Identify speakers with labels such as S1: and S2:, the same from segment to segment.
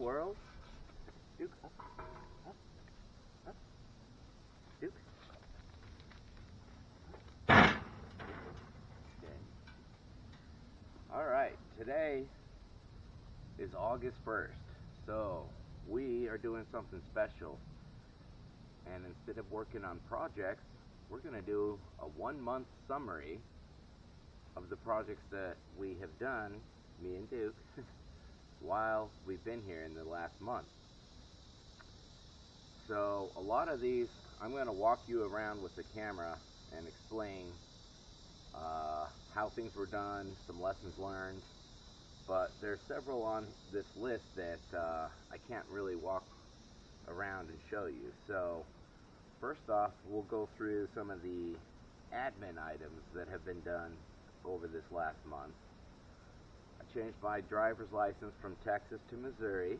S1: world? Duke, up, up, up. Duke. Okay. Alright, today is August 1st, so we are doing something special. And instead of working on projects, we're going to do a 1-month summary of the projects that we have done, me and Duke, while we've been here in the last month. So a lot of these, I'm going to walk you around with the camera and explain how things were done, some lessons learned, but there's several on this list that I can't really walk around and show you. So first off, we'll go through some of the admin items that have been done over this last month. I changed my driver's license from Texas to Missouri.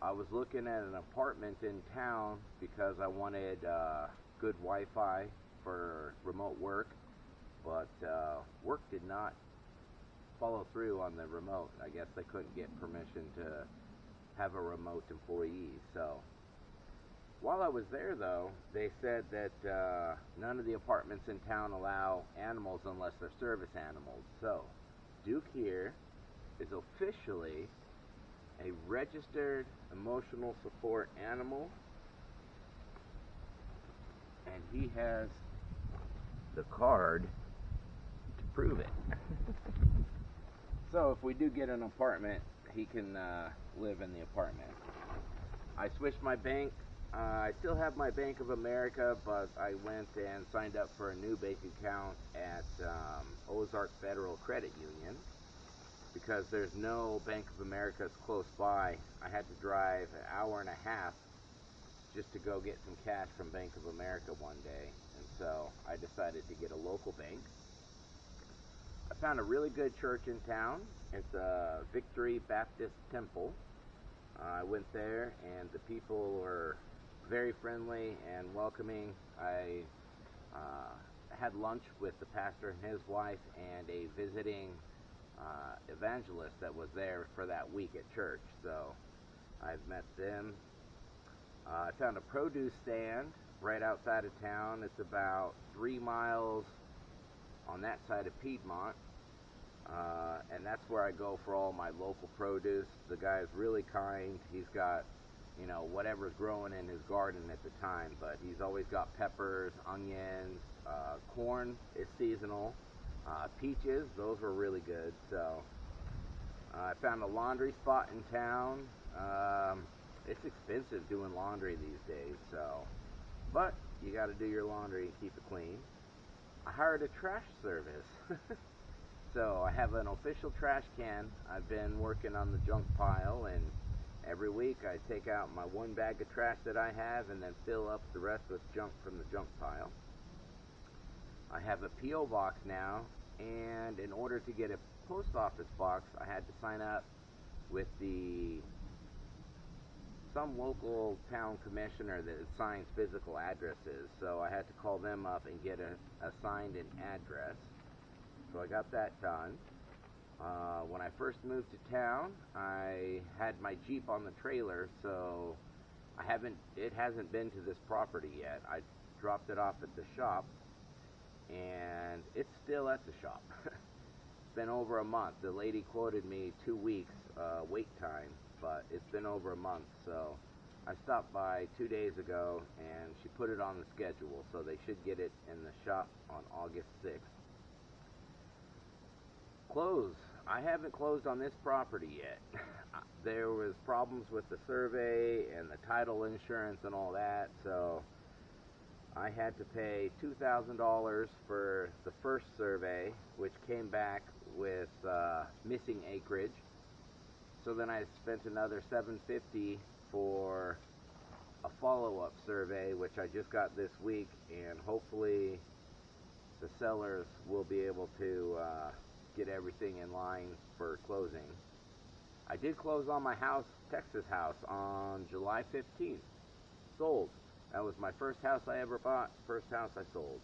S1: I was looking at an apartment in town because I wanted good Wi-Fi for remote work, but work did not follow through on the remote. I guess they couldn't get permission to have a remote employee. So while I was there, though, they said that none of the apartments in town allow animals unless they're service animals. So Duke here is officially a registered emotional support animal, and he has the card to prove it. So if we do get an apartment, he can live in the apartment. I switched my bank. I still have my Bank of America, but I went and signed up for a new bank account at Ozark Federal Credit Union because there's no Bank of America close by. I had to drive an hour and a half just to go get some cash from Bank of America one day, and so I decided to get a local bank. I found a really good church in town. It's a Victory Baptist Temple. I went there and the people were very friendly and welcoming. I had lunch with the pastor and his wife and a visiting evangelist that was there for that week at church. So I've met them. I found a produce stand right outside of town. It's about 3 miles on that side of Piedmont, and that's where I go for all my local produce. The guy is really kind. He's got, you know, whatever's growing in his garden at the time, but he's always got peppers, onions, corn is seasonal, peaches, those were really good. So I found a laundry spot in town. It's expensive doing laundry these days, so, but you got to do your laundry and keep it clean. I hired a trash service. So I have an official trash can. I've been working on the junk pile, and every week I take out my 1 bag of trash that I have and then fill up the rest with junk from the junk pile. I have a P.O. box now, and in order to get a post office box, I had to sign up with some local town commissioner that assigns physical addresses. So I had to call them up and get assigned an address. So I got that done. When I first moved to town, I had my Jeep on the trailer, so it hasn't been to this property yet. I dropped it off at the shop, and it's still at the shop. It's been over a month. The lady quoted me 2 weeks wait time, but it's been over a month, so I stopped by 2 days ago, and she put it on the schedule, so they should get it in the shop on August 6th. Close. I haven't closed on this property yet. There was problems with the survey and the title insurance and all that, so I had to pay $2,000 for the first survey, which came back with missing acreage. So then I spent another $750 for a follow-up survey, which I just got this week, and hopefully the sellers will be able to get everything in line for closing. I did close on my house, Texas house, on July 15th. Sold. That was my first house I ever bought, first house I sold.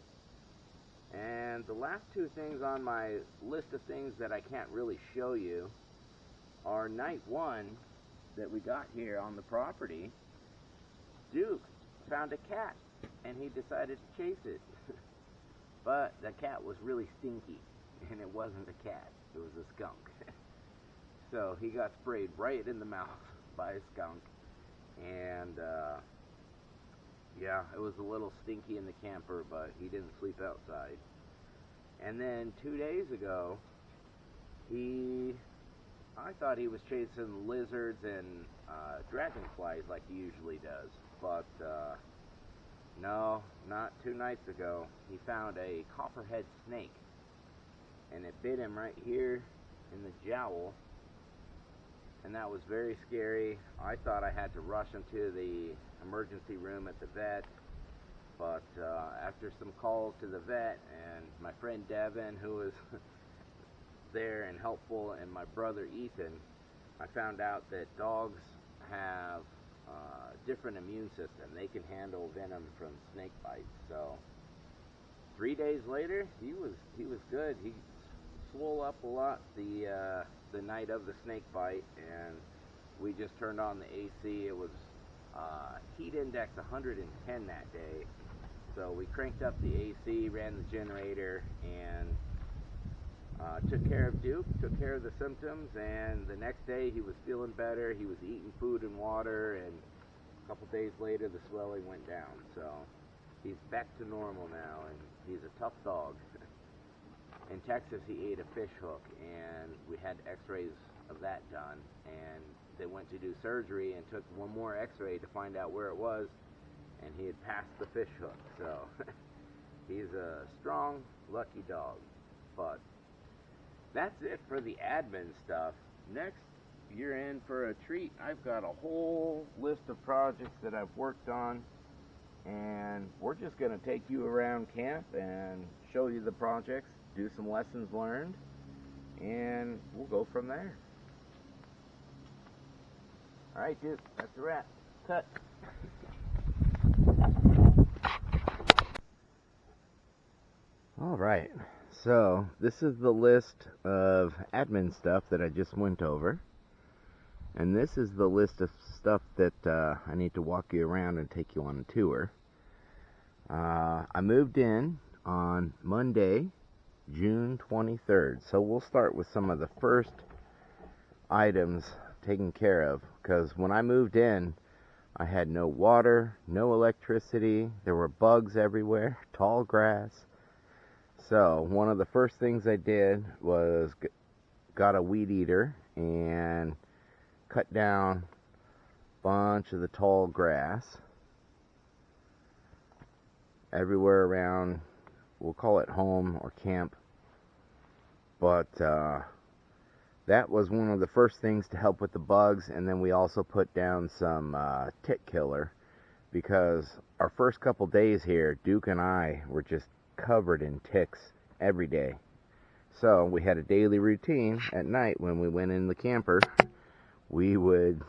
S1: And the last 2 things on my list of things that I can't really show you are night 1, that we got here on the property, Duke found a cat, and he decided to chase it. But the cat was really stinky, and it wasn't a cat, it was a skunk. So he got sprayed right in the mouth by a skunk, and yeah, it was a little stinky in the camper, but he didn't sleep outside. And then 2 days ago, I thought he was chasing lizards and dragonflies like he usually does, but no, not 2 nights ago. He found a copperhead snake, and it bit him right here in the jowl, and that was very scary. I thought I had to rush him to the emergency room at the vet, but after some calls to the vet and my friend Devin, who was there and helpful, and my brother Ethan, I found out that dogs have different immune system. They can handle venom from snake bites. So 3 days later, he was good. He swole up a lot the night of the snake bite, and we just turned on the AC. It was heat index 110 that day, so we cranked up the AC, ran the generator, and took care of Duke, took care of the symptoms, and the next day he was feeling better. He was eating food and water, and a couple days later the swelling went down. So he's back to normal now, and he's a tough dog. In Texas, he ate a fish hook, and we had x-rays of that done, and they went to do surgery and took one more x-ray to find out where it was, and he had passed the fish hook. So he's a strong, lucky dog. But that's it for the admin stuff. Next, you're in for a treat. I've got a whole list of projects that I've worked on, and we're just going to take you around camp and show you the projects, do some lessons learned, and we'll go from there. Alright, dude, that's a wrap. Cut. Alright, so this is the list of admin stuff that I just went over. And this is the list of stuff that I need to walk you around and take you on a tour. I moved in on Monday, June 23rd. So we'll start with some of the first items taken care of. Because when I moved in, I had no water, no electricity. There were bugs everywhere, tall grass. So one of the first things I did was got a weed eater and cut down a bunch of the tall grass everywhere around. We'll call it home or camp, but that was one of the first things to help with the bugs. And then we also put down some tick killer, because our first couple days here, Duke and I were just covered in ticks every day. So we had a daily routine at night. When we went in the camper, we would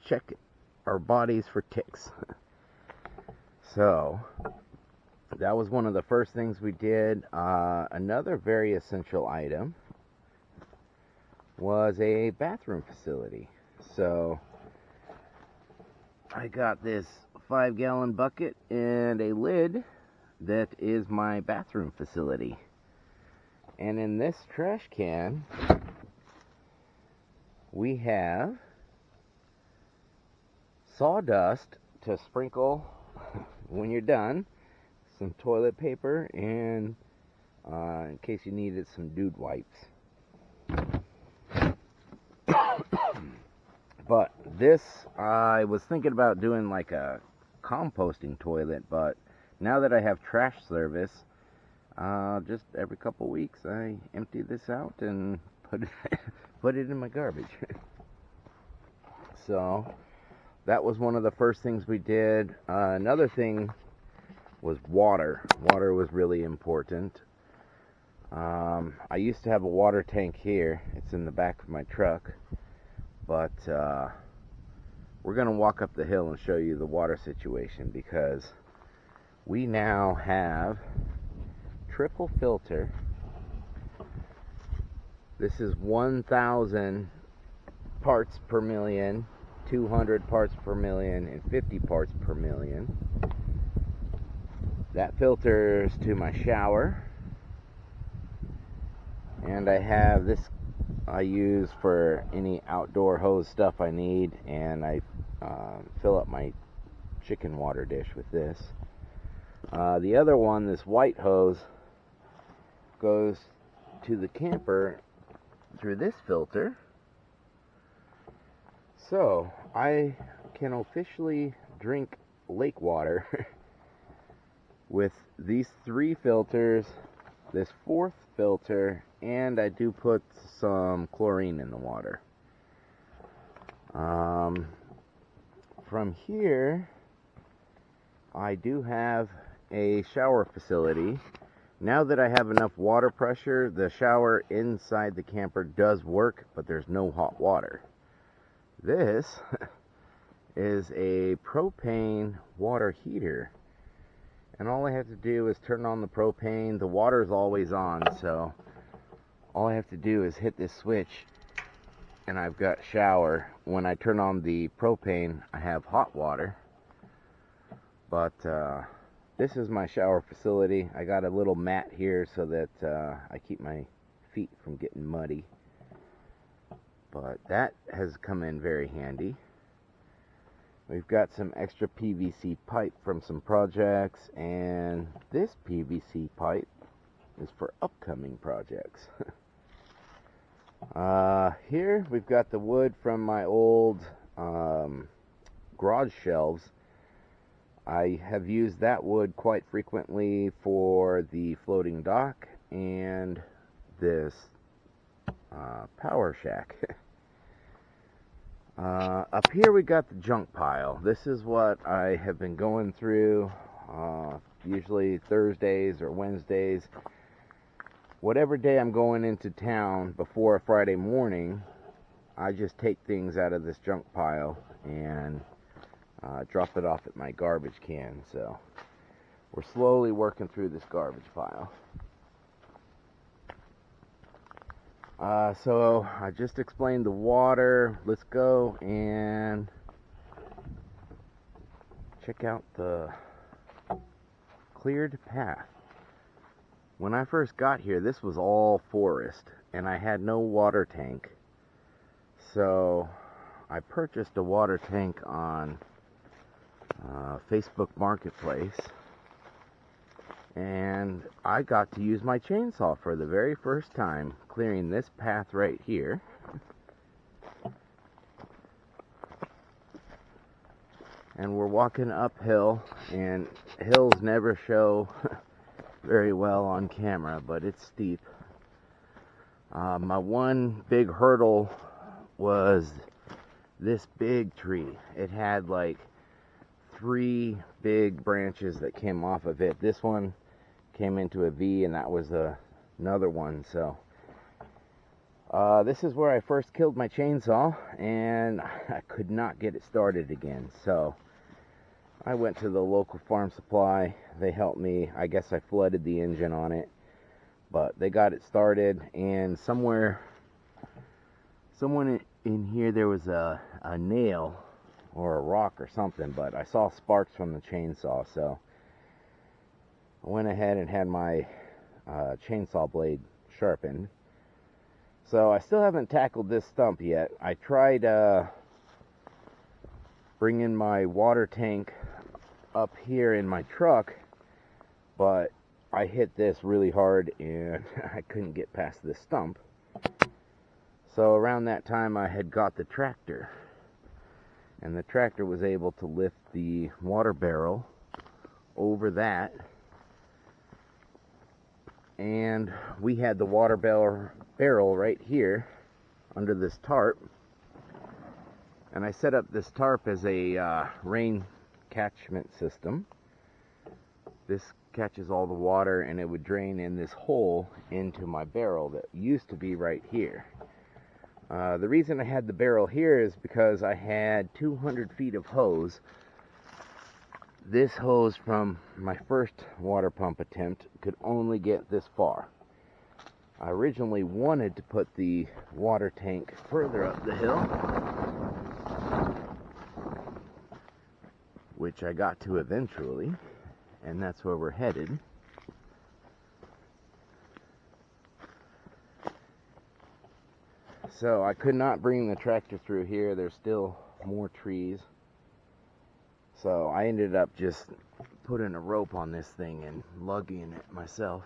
S1: check our bodies for ticks. So that was one of the first things we did. Another very essential item was a bathroom facility. So I got this 5-gallon bucket and a lid that is my bathroom facility. And in this trash can, we have sawdust to sprinkle when you're done, some toilet paper, and in case you needed, some dude wipes. But this, I was thinking about doing like a composting toilet, but now that I have trash service, just every couple weeks I empty this out and put it in my garbage. So that was one of the first things we did. Another thing was water. Water was really important. I used to have a water tank here. It's in the back of my truck. But we're going to walk up the hill and show you the water situation, because we now have triple filter. This is 1,000 parts per million 200 parts per million and 50 parts per million. That filters to my shower. And I have this I use for any outdoor hose stuff I need, and I fill up my chicken water dish with this. The other one, this white hose, goes to the camper through this filter. So I can officially drink lake water with these 3 filters, this 4th filter, and I do put some chlorine in the water. From here, I do have a shower facility. Now that I have enough water pressure, the shower inside the camper does work, but there's no hot water. This is a propane water heater, and all I have to do is turn on the propane. The water's always on, so all I have to do is hit this switch and I've got shower. When I turn on the propane, I have hot water. But this is my shower facility. I got a little mat here so that I keep my feet from getting muddy. But that has come in very handy. We've got some extra PVC pipe from some projects, and this PVC pipe is for upcoming projects. Here we've got the wood from my old garage shelves. I have used that wood quite frequently for the floating dock and this power shack. Up here we got the junk pile. This is what I have been going through, usually Thursdays or Wednesdays. Whatever day I'm going into town before a Friday morning, I just take things out of this junk pile and drop it off at my garbage can. So we're slowly working through this garbage pile. So I just explained the water. Let's go and check out the cleared path. When I first got here, this was all forest, and I had no water tank. So I purchased a water tank on Facebook Marketplace, and I got to use my chainsaw for the very first time, clearing this path right here. And we're walking uphill, and hills never show very well on camera, but it's steep. My one big hurdle was this big tree. It had like 3 big branches that came off of it. This one came into a V, and that was another one. So this is where I first killed my chainsaw, and I could not get it started again. So I went to the local farm supply. They helped me. I guess I flooded the engine on it, but they got it started. And someone in here, there was a nail or a rock or something, but I saw sparks from the chainsaw, so I went ahead and had my chainsaw blade sharpened. So I still haven't tackled this stump yet. I tried bringing my water tank up here in my truck, but I hit this really hard and I couldn't get past this stump. So around that time I had got the tractor, and the tractor was able to lift the water barrel over that, and we had the water barrel right here under this tarp. And I set up this tarp as a rain catchment system. This catches all the water, and it would drain in this hole into my barrel that used to be right here. The reason I had the barrel here is because I had 200 feet of hose. This hose from my first water pump attempt could only get this far. I originally wanted to put the water tank further up the hill, which I got to eventually, and that's where we're headed. So I could not bring the tractor through here. There's still more trees. So I ended up just putting a rope on this thing and lugging it myself.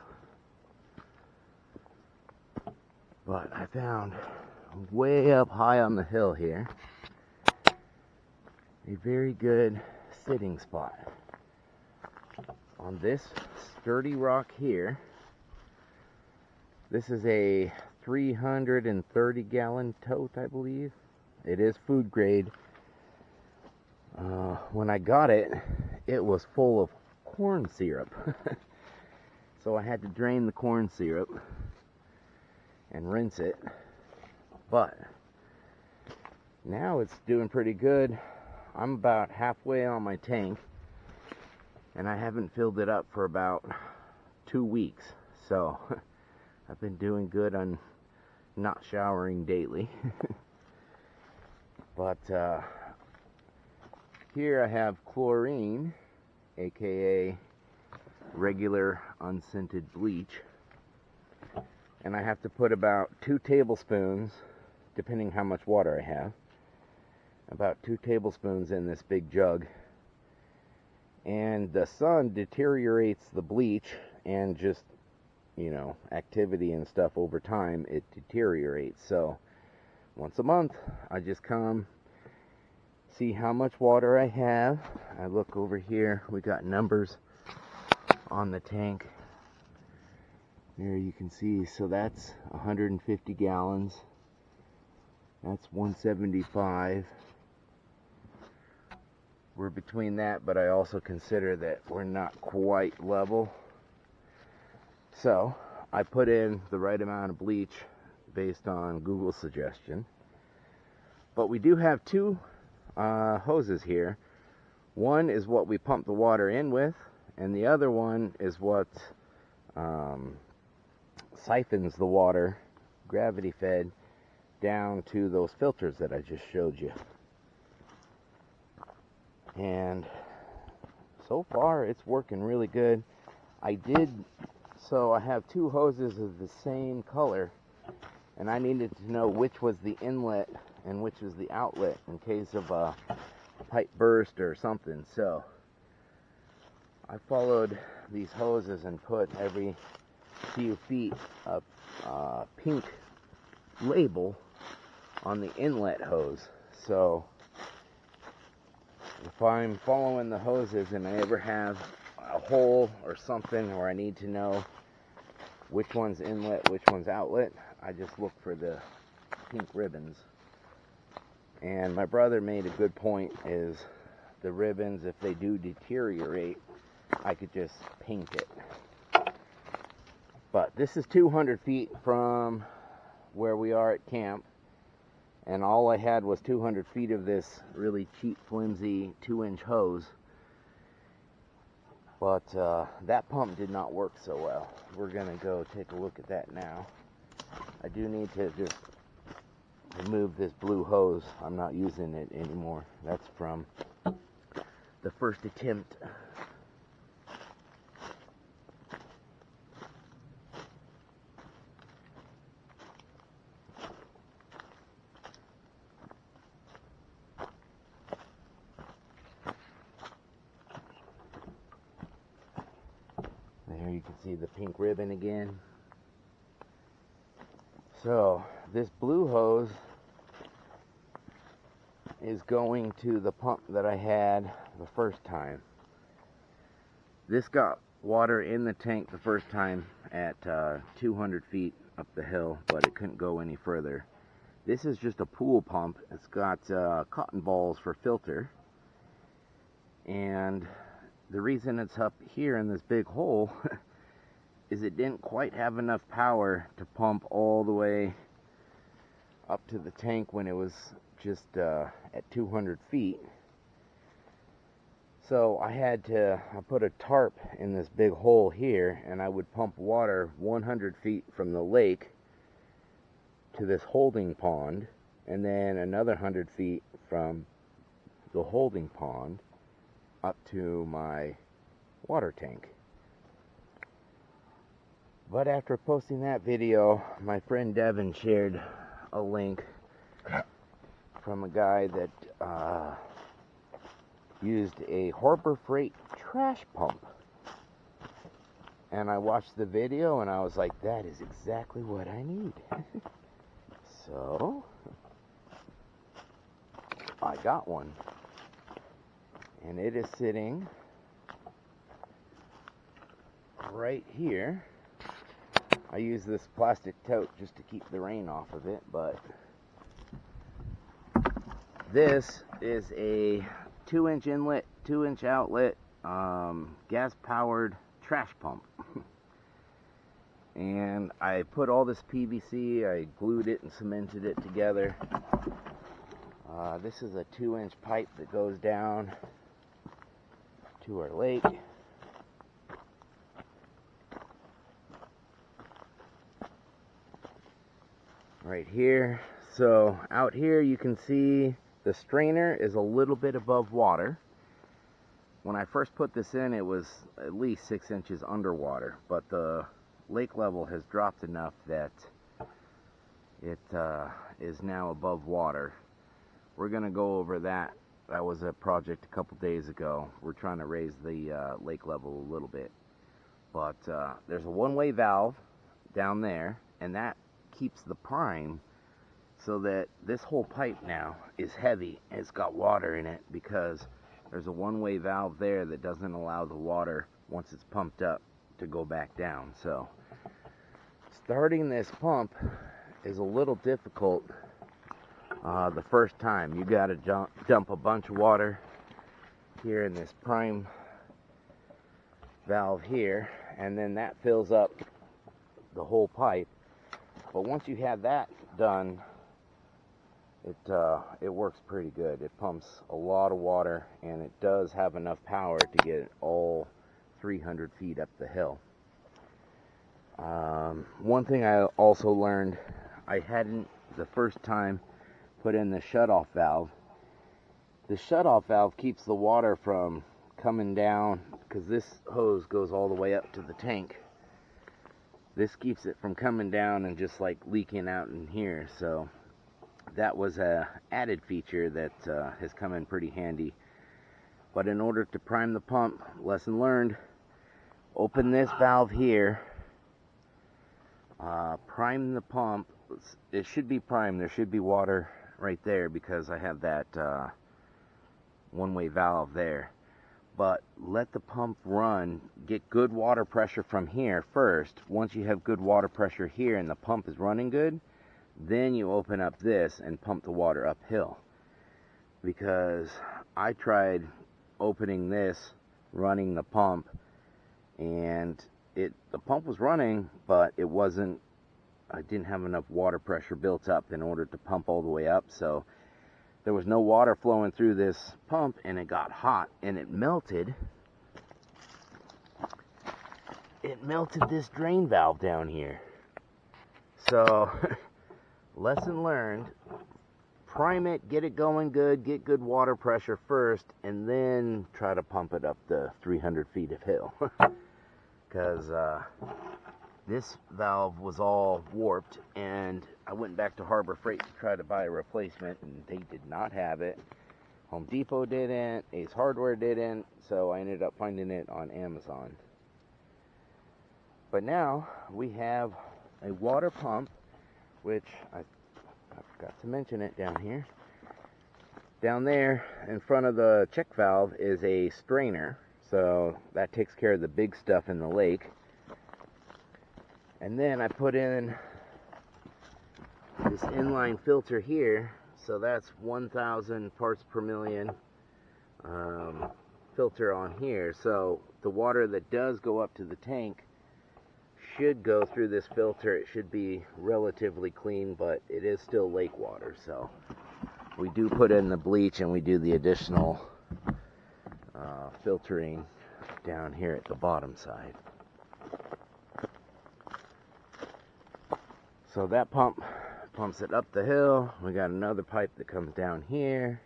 S1: But I found way up high on the hill here a very good sitting spot. On this sturdy rock here, this is a 330-gallon tote, I believe. It is food grade. When I got it, it was full of corn syrup. So I had to drain the corn syrup and rinse it. But now it's doing pretty good. I'm about halfway on my tank, and I haven't filled it up for about 2 weeks. So I've been doing good on not showering daily. But here I have chlorine, aka regular unscented bleach, and I have to put about 2 tablespoons, depending how much water I have, about 2 tablespoons in this big jug. And the sun deteriorates the bleach, and just, you know, activity and stuff over time, it deteriorates. So once a month I just come, see how much water I have. I look over here, we got numbers on the tank there, you can see. So that's 150 gallons, that's 175. We're between that, but I also consider that we're not quite level. So I put in the right amount of bleach based on Google's suggestion. But we do have 2 hoses here. One is what we pump the water in with, and the other one is what siphons the water, gravity fed, down to those filters that I just showed you. And so far it's working really good. So I have 2 hoses of the same color, and I needed to know which was the inlet and which was the outlet in case of a pipe burst or something. So I followed these hoses and put every few feet a pink label on the inlet hose. So if I'm following the hoses and I ever have a hole or something where I need to know which one's inlet, which one's outlet, I just look for the pink ribbons. And my brother made a good point, is the ribbons, if they do deteriorate, I could just paint it. But this is 200 feet from where we are at camp, and all I had was 200 feet of this really cheap, flimsy 2-inch hose. But that pump did not work so well. We're gonna go take a look at that now. I do need to just remove this blue hose. I'm not using it anymore. That's from the first attempt. There you can see the pink ribbon again. So this blue hose is going to the pump that I had the first time. This got water in the tank the first time at 200 feet up the hill, but it couldn't go any further. This is just a pool pump. It's got cotton balls for filter, and the reason it's up here in this big hole is it didn't quite have enough power to pump all the way up to the tank when it was just at 200 feet. So I put a tarp in this big hole here, and I would pump water 100 feet from the lake to this holding pond, and then another 100 feet from the holding pond up to my water tank. But after posting that video, my friend Devin shared a link from a guy that used a Harbor Freight trash pump. And I watched the video and I was like, that is exactly what I need. So I got one. And it is sitting right here. I use this plastic tote just to keep the rain off of it, but this is a 2-inch inlet, 2-inch outlet, gas-powered trash pump. And I put all this PVC, I glued it and cemented it together. This is a 2-inch pipe that goes down to our lake. Right here. So out here you can see the strainer is a little bit above water. When I first put this in, it was at least 6 inches underwater, but the lake level has dropped enough that it is now above water. We're gonna go over that. That was a project a couple days ago. We're trying to raise the lake level a little bit, but there's a one-way valve down there, and that keeps the prime so that this whole pipe now is heavy. It's got water in it because there's a one-way valve there that doesn't allow the water, once it's pumped up, to go back down. So starting this pump is a little difficult the first time. You got to dump a bunch of water here in this prime valve here, and then that fills up the whole pipe. But once you have that done, it works pretty good. It pumps a lot of water, and it does have enough power to get it all 300 feet up the hill. One thing I also learned, I hadn't the first time put in the shutoff valve. The shutoff valve keeps the water from coming down, because this hose goes all the way up to the tank. This keeps it from coming down and just like leaking out in here. So that was a added feature that has come in pretty handy. But in order to prime the pump, lesson learned, open this valve here, prime the pump. It should be primed. There should be water right there because I have that one-way valve there. But let the pump run, get good water pressure from here first. Once you have good water pressure here and the pump is running good, then you open up this and pump the water uphill. Because I tried opening this, running the pump, and the pump was running, but I didn't have enough water pressure built up in order to pump all the way up. So there was no water flowing through this pump, and it got hot, and it melted this drain valve down here. So lesson learned, prime it, get it going good, get good water pressure first, and then try to pump it up the 300 feet of hill. Because this valve was all warped, and I went back to Harbor Freight to try to buy a replacement, and they did not have it. Home Depot didn't, Ace Hardware didn't, so I ended up finding it on Amazon. But now we have a water pump, which I forgot to mention it down here. Down there in front of the check valve is a strainer, so that takes care of the big stuff in the lake. And then I put in this inline filter here, so that's 1,000 parts per million filter on here. So the water that does go up to the tank should go through this filter. It should be relatively clean, but it is still lake water. So we do put in the bleach, and we do the additional filtering down here at the bottom side. So that pump pumps it up the hill. We got another pipe that comes down here.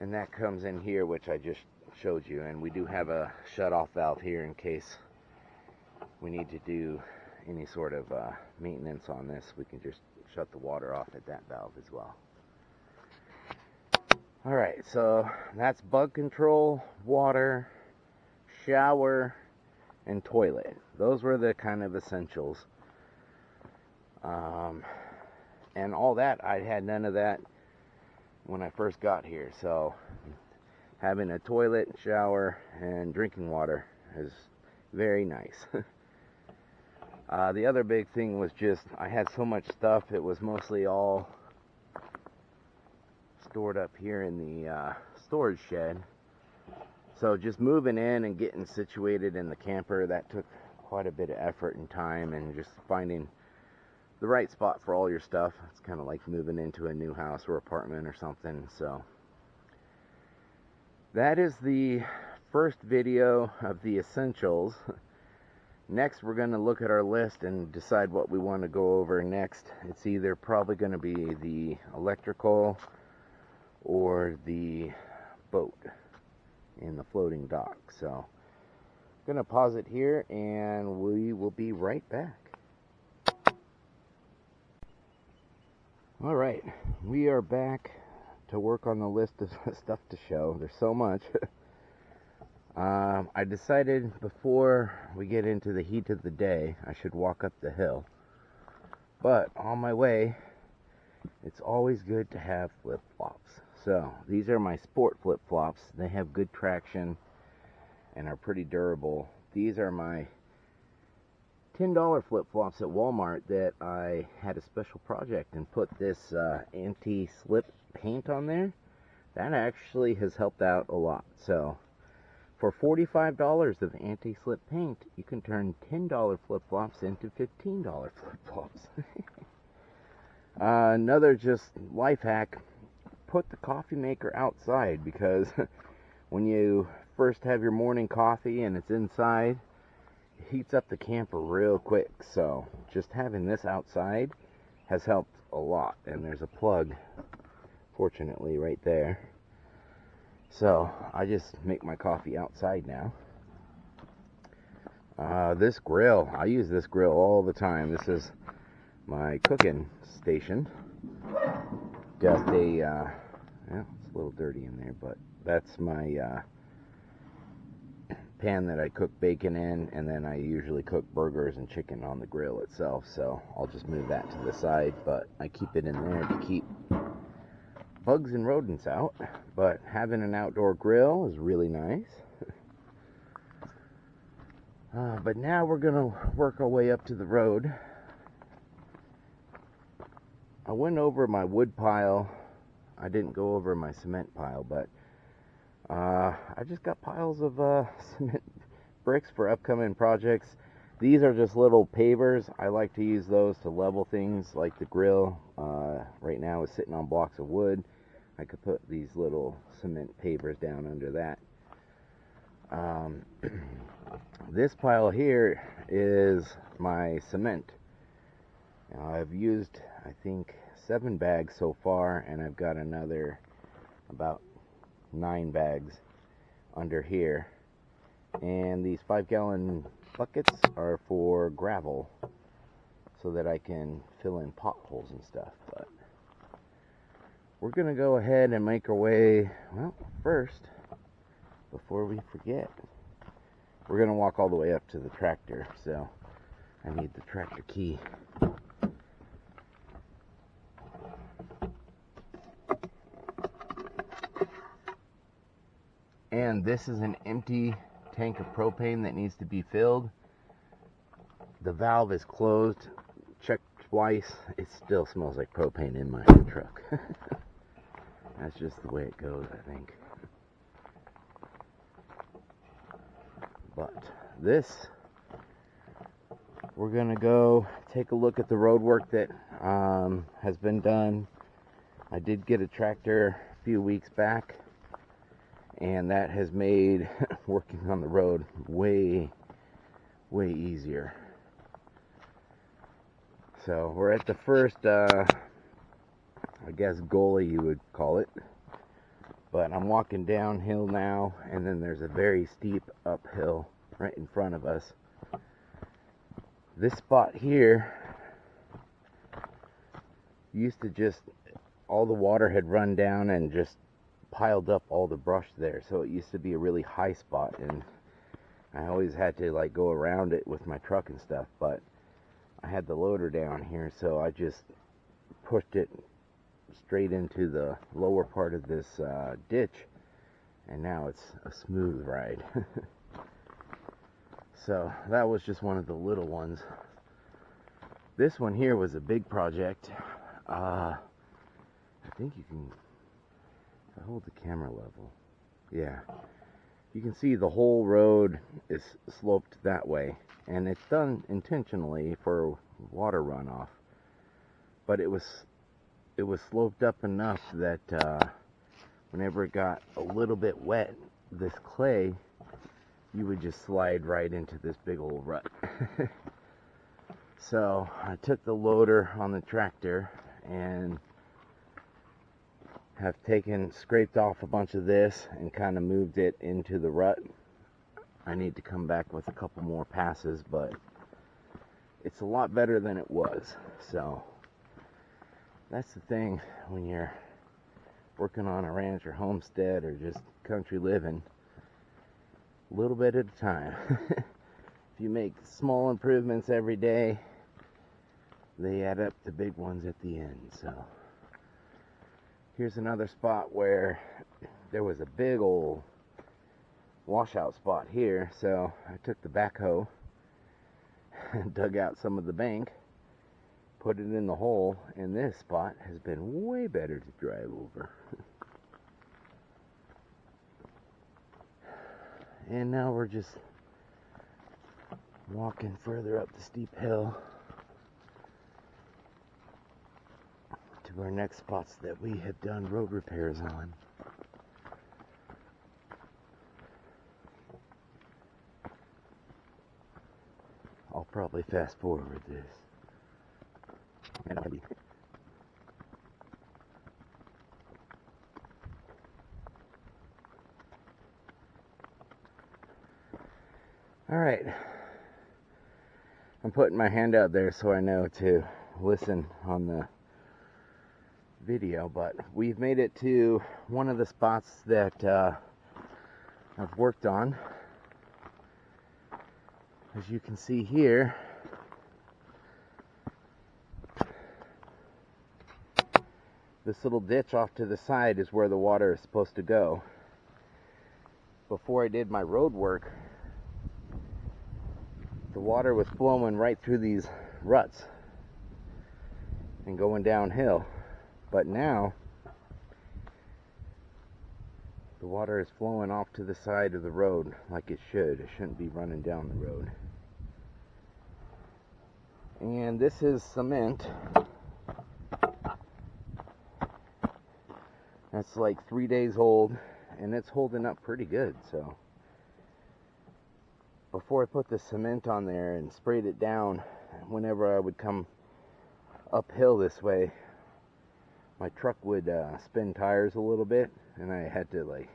S1: And that comes in here, which I just showed you. And we do have a shut-off valve here in case we need to do any sort of maintenance on this. We can just shut the water off at that valve as well. Alright, so that's bug control, water, shower, and toilet. Those were the kind of essentials. And all that, I had none of that when I first got here. So having a toilet, shower, and drinking water is very nice. The other big thing was just, I had so much stuff, it was mostly all stored up here in the storage shed. So just moving in and getting situated in the camper, that took quite a bit of effort and time, and just finding the right spot for all your stuff. It's kind of like moving into a new house or apartment or something. So that is the first video of the essentials. Next, we're going to look at our list and decide what we want to go over next. It's either probably going to be the electrical or the boat in the floating dock. So I'm going to pause it here and we will be right back. Alright, we are back to work on the list of stuff to show. There's so much. I decided before we get into the heat of the day, I should walk up the hill. But on my way, it's always good to have flip-flops. So these are my sport flip-flops. They have good traction and are pretty durable. These are my $10 flip-flops at Walmart that I had a special project and put this anti-slip paint on there. That actually has helped out a lot. So for $45 of anti-slip paint, you can turn $10 flip-flops into $15 flip-flops. Another just life hack, put the coffee maker outside, because when you first have your morning coffee and it's inside, it heats up the camper real quick. So just having this outside has helped a lot. And there's a plug, fortunately, right there. So I just make my coffee outside now. This grill, I use this grill all the time. This is my cooking station. Just a, well, it's a little dirty in there, but that's my pan that I cook bacon in, and then I usually cook burgers and chicken on the grill itself. So I'll just move that to the side, but I keep it in there to keep bugs and rodents out. But having an outdoor grill is really nice. But now we're gonna work our way up to the road. I went over my wood pile. I didn't go over my cement pile, but I just got piles of cement bricks for upcoming projects. These are just little pavers. I like to use those to level things like the grill. Right now it's sitting on blocks of wood. I could put these little cement pavers down under that. This pile here is my cement. Now, I've used, I think, 7 bags so far, and I've got another about 9 bags under here. And these 5-gallon buckets are for gravel, so that I can fill in potholes and stuff. But we're gonna go ahead and make our way. Well, first, before we forget, we're gonna walk all the way up to the tractor, so I need the tractor key. And this is an empty tank of propane that needs to be filled. The valve is closed. Checked twice. It still smells like propane in my truck. That's just the way it goes, I think. But this, we're gonna go take a look at the road work that has been done. I did get a tractor a few weeks back, and that has made working on the road way easier. So we're at the first, I guess, goalie you would call it. But I'm walking downhill now, and then there's a very steep uphill right in front of us. This spot here used to just, all the water had run down and just piled up all the brush there, so it used to be a really high spot, and I always had to like go around it with my truck and stuff. But I had the loader down here, so I just pushed it straight into the lower part of this ditch, and now it's a smooth ride. So that was just one of the little ones. This one here was a big project. I think you can, if I hold the camera level, yeah, you can see the whole road is sloped that way, and it's done intentionally for water runoff. But it was sloped up enough that whenever it got a little bit wet, this clay, you would just slide right into this big old rut. So I took the loader on the tractor and have scraped off a bunch of this and kind of moved it into the rut. I need to come back with a couple more passes, but it's a lot better than it was. So that's the thing when you're working on a ranch or homestead or just country living, a little bit at a time. If you make small improvements every day, they add up to big ones at the end. So here's another spot where there was a big old washout spot here, so I took the backhoe and dug out some of the bank, put it in the hole, and this spot has been way better to drive over. And now we're just walking further up the steep hill to our next spots that we have done road repairs on. I'll probably fast forward this. And I'll be Alright, I'm putting my hand out there so I know to listen on the video, but we've made it to one of the spots that I've worked on. As you can see here, this little ditch off to the side is where the water is supposed to go. Before I did my road work, the water was flowing right through these ruts and going downhill. But now the water is flowing off to the side of the road like it should. It shouldn't be running down the road. And this is cement. That's like 3 days old, and it's holding up pretty good. So before I put the cement on there and sprayed it down, whenever I would come uphill this way, my truck would spin tires a little bit, and I had to like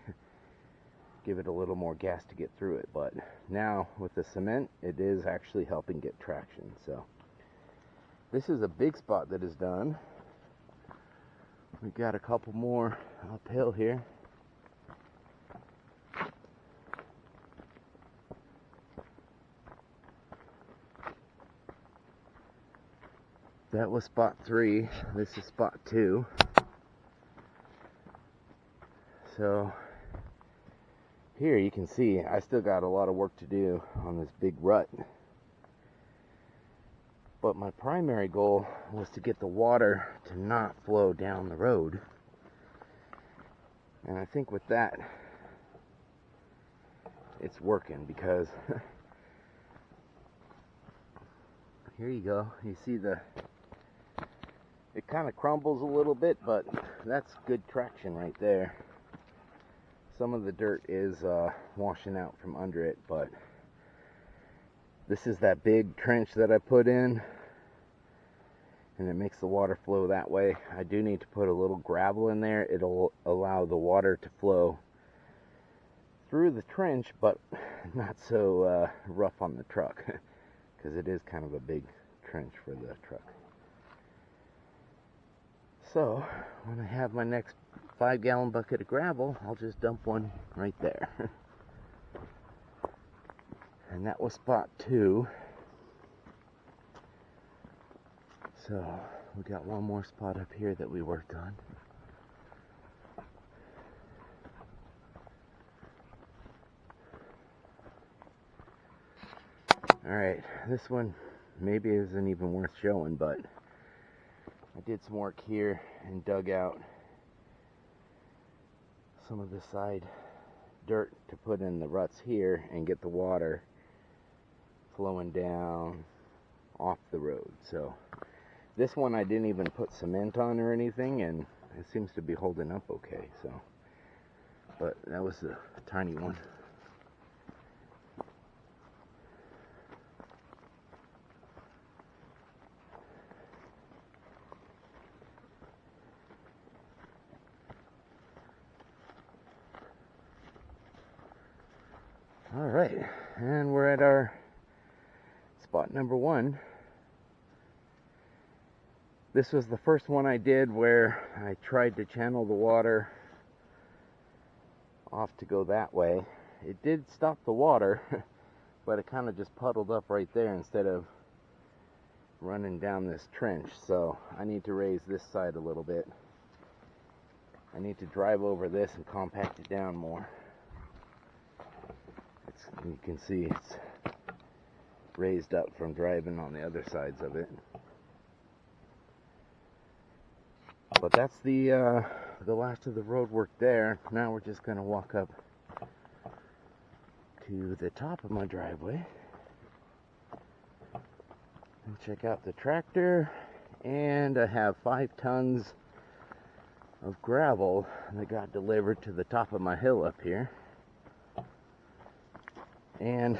S1: give it a little more gas to get through it. But now with the cement, it is actually helping get traction. So this is a big spot that is done. We've got a couple more uphill here. That was spot 3. This is spot 2. So here you can see I still got a lot of work to do on this big rut. But my primary goal was to get the water to not flow down the road. And I think with that, it's working, because here you go. You see it kind of crumbles a little bit, but that's good traction right there. Some of the dirt is washing out from under it, but this is that big trench that I put in, and it makes the water flow that way. I do need to put a little gravel in there. It'll allow the water to flow through the trench, but not so rough on the truck, because it is kind of a big trench for the truck. So when I have my next 5-gallon bucket of gravel, I'll just dump one right there. And that was spot 2. So we got one more spot up here that we worked on. Alright, this one maybe isn't even worth showing, but I did some work here and dug out some of the side dirt to put in the ruts here and get the water flowing down off the road. So this one I didn't even put cement on or anything, and it seems to be holding up okay. So, but that was a tiny one. All right, and we're at our spot number 1. This was the first one I did where I tried to channel the water off to go that way. It did stop the water, but it kind of just puddled up right there instead of running down this trench. So I need to raise this side a little bit. I need to drive over this and compact it down more. You can see it's raised up from driving on the other sides of it. But that's the last of the road work there. Now we're just going to walk up to the top of my driveway and check out the tractor. And I have 5 tons of gravel that got delivered to the top of my hill up here. And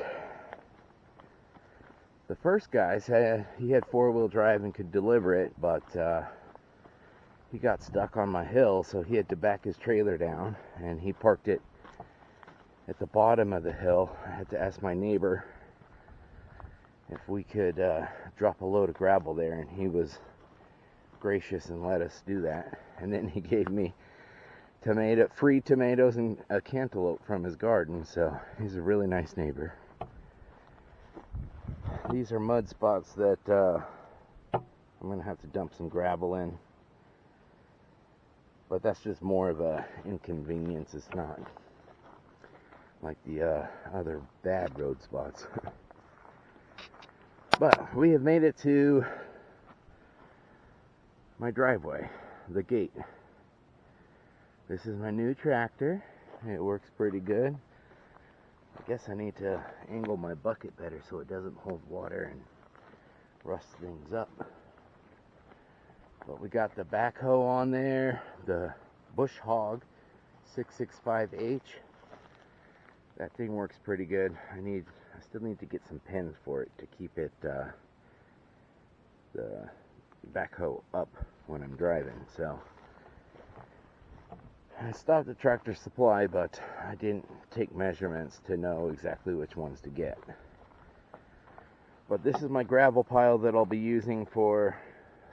S1: the first guy said he had 4-wheel drive and could deliver it, but he got stuck on my hill, so he had to back his trailer down, and he parked it at the bottom of the hill. I had to ask my neighbor if we could drop a load of gravel there, and he was gracious and let us do that. And then he gave me free tomatoes and a cantaloupe from his garden, so he's a really nice neighbor. These are mud spots that I'm going to have to dump some gravel in, but that's just more of a inconvenience. It's not like the other bad road spots. But we have made it to my driveway, the gate. This is my new tractor. It works pretty good. I guess I need to angle my bucket better so it doesn't hold water and rust things up. But we got the backhoe on there, the Bush Hog 665H. That thing works pretty good. I still need to get some pins for it to keep it the backhoe up when I'm driving. So I stopped at Tractor Supply, but I didn't take measurements to know exactly which ones to get. But this is my gravel pile that I'll be using for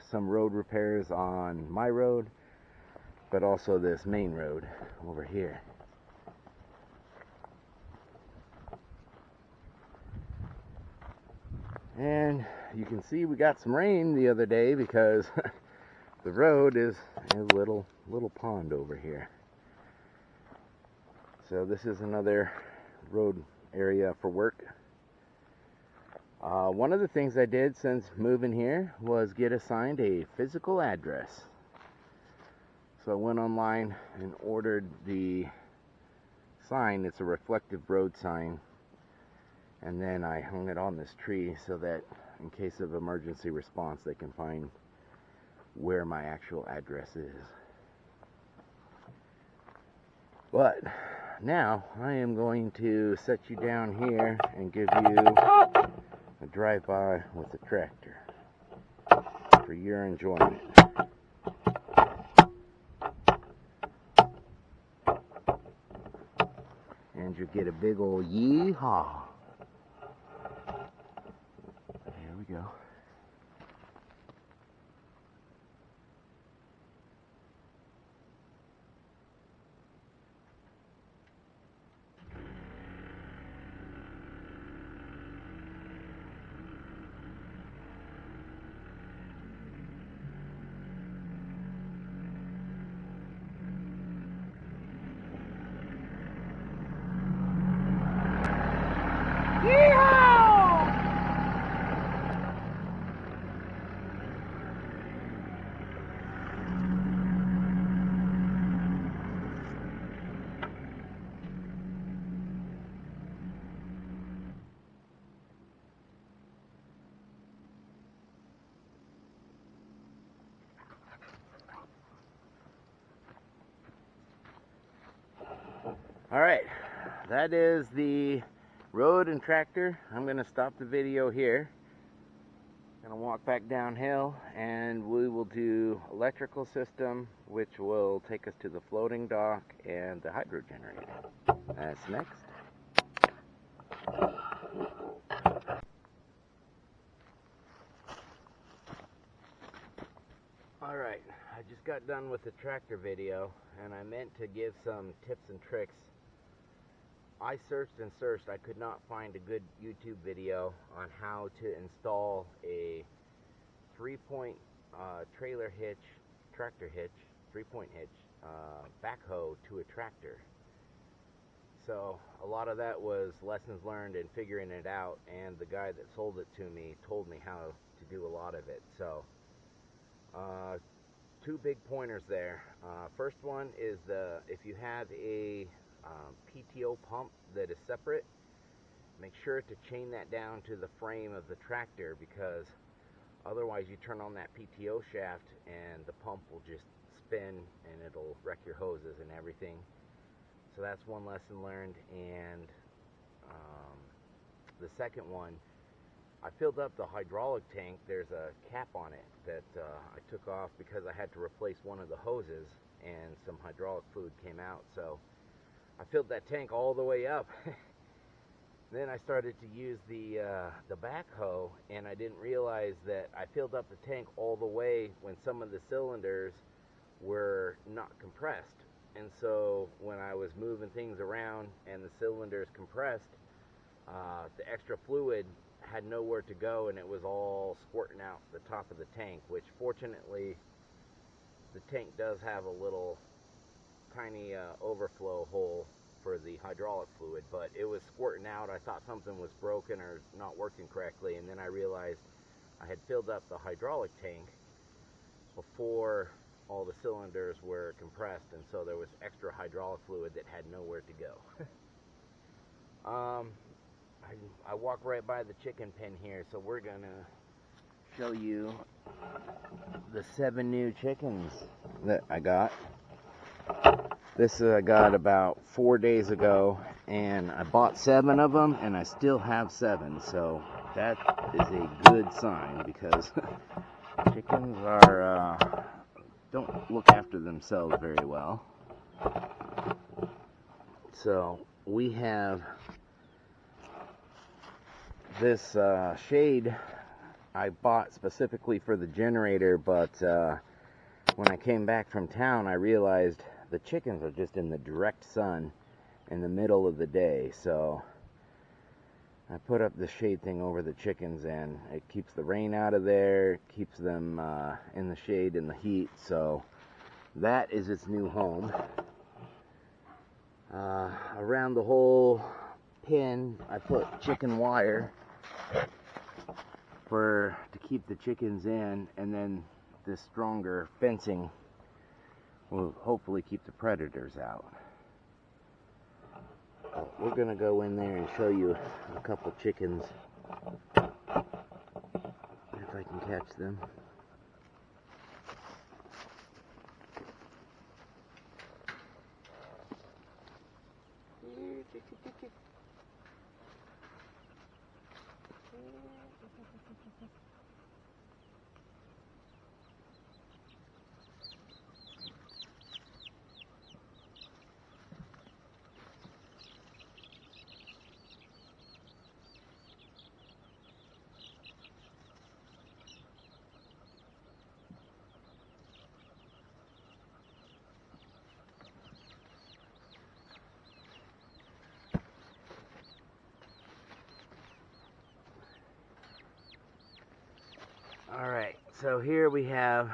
S1: some road repairs on my road, but also this main road over here. And you can see we got some rain the other day because the road is a little pond over here. So this is another road area for work. One of the things I did since moving here was get assigned a physical address. So I went online and ordered the sign. It's a reflective road sign. And then I hung it on this tree so that in case of emergency response, they can find where my actual address is. But now I am going to set you down here and give you a drive-by with the tractor for for your enjoyment. And you get a big old yee-haw. There we go. Alright, that is the road and tractor. I'm going to stop the video here. I'm going to walk back downhill and we will do electrical system, which will take us to the floating dock and the hydro generator. That's next. Alright, I just got done with the tractor video and I meant to give some tips and tricks. I searched and searched. I could not find a good YouTube video on how to install a 3-point trailer hitch, tractor hitch, 3-point hitch, backhoe to a tractor. So a lot of that was lessons learned and figuring it out, and the guy that sold it to me told me how to do a lot of it. So two big pointers there. First one is if you have a PTO pump that is separate, make sure to chain that down to the frame of the tractor, because otherwise you turn on that PTO shaft and the pump will just spin and it'll wreck your hoses and everything. So that's one lesson learned. And the second one, I filled up the hydraulic tank. There's a cap on it that I took off because I had to replace one of the hoses and some hydraulic fluid came out. So I filled that tank all the way up. Then I started to use the backhoe, and I didn't realize that I filled up the tank all the way when some of the cylinders were not compressed. And so when I was moving things around and the cylinders compressed, the extra fluid had nowhere to go, and it was all squirting out the top of the tank, which fortunately the tank does have a little tiny overflow hole for the hydraulic fluid, but it was squirting out. I thought something was broken or not working correctly, and then I realized I had filled up the hydraulic tank before all the cylinders were compressed, and so there was extra hydraulic fluid that had nowhere to go. I walk right by the chicken pen here, so we're gonna show you the 7 new chickens that I got. This I got about 4 days ago, and I bought 7 of them, and I still have 7, so that is a good sign, because chickens are don't look after themselves very well. So we have this shade I bought specifically for the generator, but when I came back from town, I realized the chickens are just in the direct sun in the middle of the day. So I put up the shade thing over the chickens, and it keeps the rain out of there, keeps them in the shade in the heat. So that is its new home. Around the whole pen, I put chicken wire to keep the chickens in, and then this stronger fencing will hopefully keep the predators out. We're gonna go in there and show you a couple chickens, if I can catch them. So here we have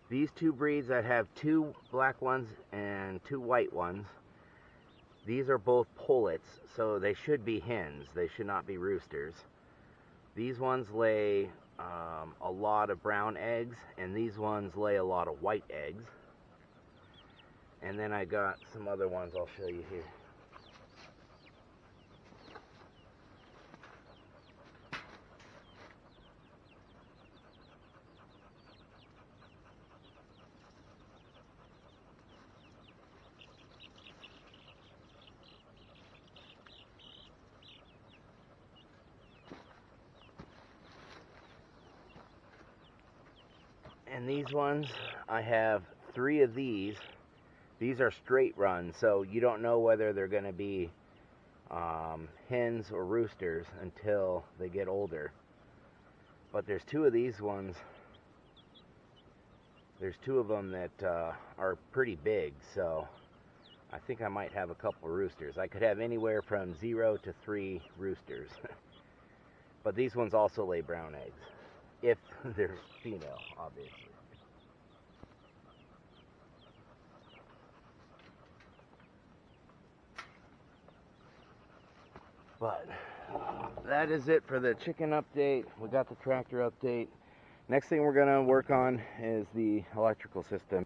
S1: these two breeds that have 2 black ones and 2 white ones. These are both pullets, so they should be hens. They should not be roosters. These ones lay a lot of brown eggs, and these ones lay a lot of white eggs. And then I got some other ones I'll show you here. And these ones, I have 3 of these. These are straight runs, so you don't know whether they're going to be hens or roosters until they get older. But there's 2 of these ones. There's 2 of them that are pretty big, so I think I might have a couple roosters. I could have anywhere from 0 to 3 roosters. But these ones also lay brown eggs, if they're female, obviously. But that is it for the chicken update. We got the tractor update. Next thing we're going to work on is the electrical system.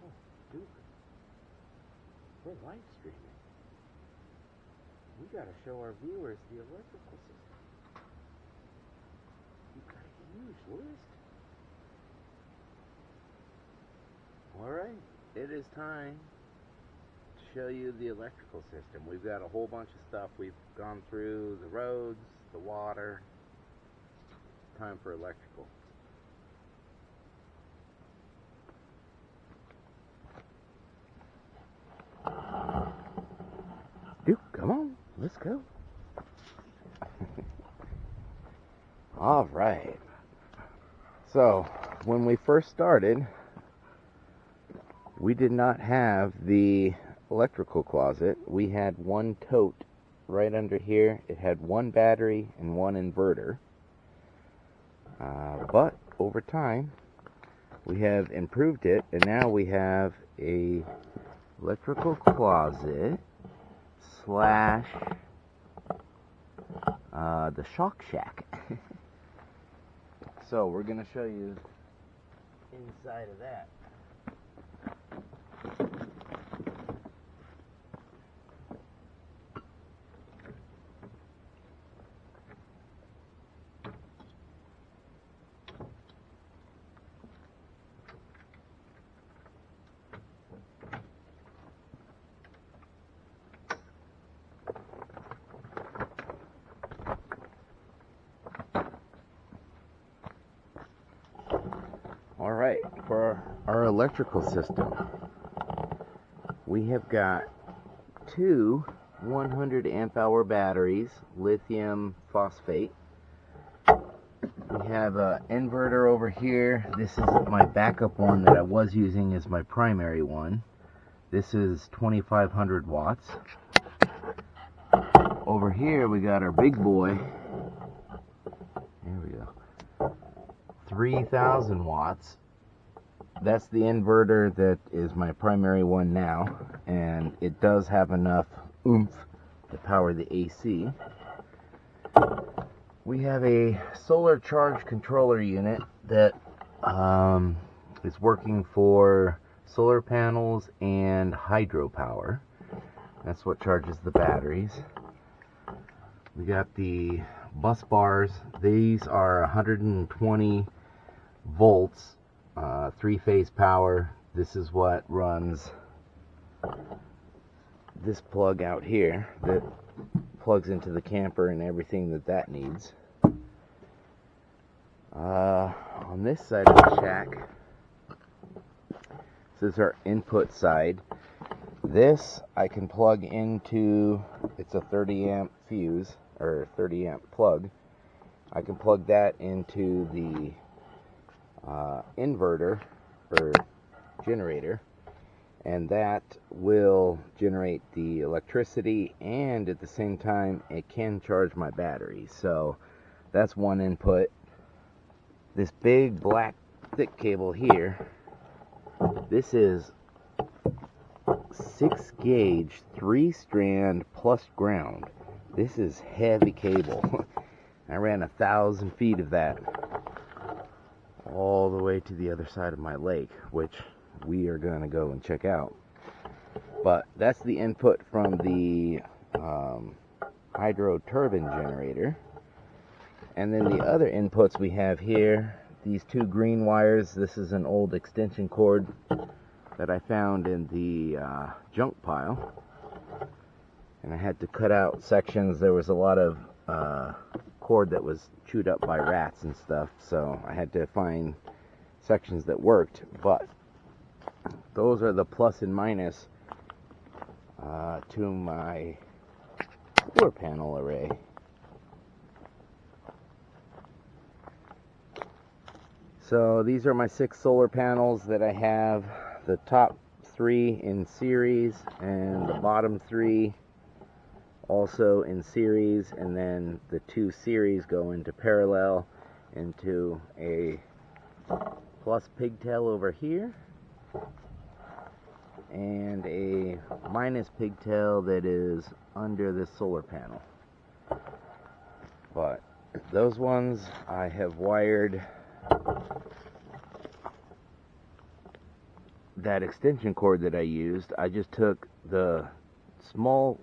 S1: Oh, Duke, we're live streaming. We got to show our viewers the electrical system. You've got a huge list. Alright, it is time to show you the electrical system. We've got a whole bunch of stuff. We've gone through the roads, the water. It's time for electrical. Duke, come on, let's go. Alright. So, when we first started, we did not have the electrical closet. We had one tote right under here. It had 1 battery and 1 inverter. But over time, we have improved it, and now we have a electrical closet slash the shock shack. So we're going to show you inside of that. Alright, for our electrical system, we have got 2 100 amp hour batteries, lithium phosphate. We have an inverter over here. This is my backup one that I was using as my primary one. This is 2500 watts. Over here we got our big boy. There we go. 3000 watts. That's the inverter that is my primary one now, and it does have enough oomph to power the AC. We have a solar charge controller unit that is working for solar panels and hydropower. That's what charges the batteries. We got the bus bars. These are 120 volts, 3-phase power. This is what runs this plug out here that plugs into the camper and everything that needs. On this side of the shack, this is our input side. This I can plug into, it's a 30 amp fuse, or 30 amp plug. I can plug that into the inverter or generator, and that will generate the electricity, and at the same time it can charge my battery. So that's one input. This big black thick cable here, this is 6 gauge 3-strand plus ground. This is heavy cable. I ran 1,000 feet of that all the way to the other side of my lake, which we are going to go and check out. But that's the input from the hydro turbine generator. And then the other inputs we have here, these 2 green wires. This is an old extension cord that I found in the junk pile, and I had to cut out sections. There was a lot of cord that was chewed up by rats and stuff, so I had to find sections that worked. But those are the plus and minus to my solar panel array. So these are my 6 solar panels that I have. The top 3 in series and the bottom 3 also in series, and then the 2 series go into parallel into a plus pigtail over here and a minus pigtail that is under this solar panel. But those ones I have wired that extension cord that I used. I just took the small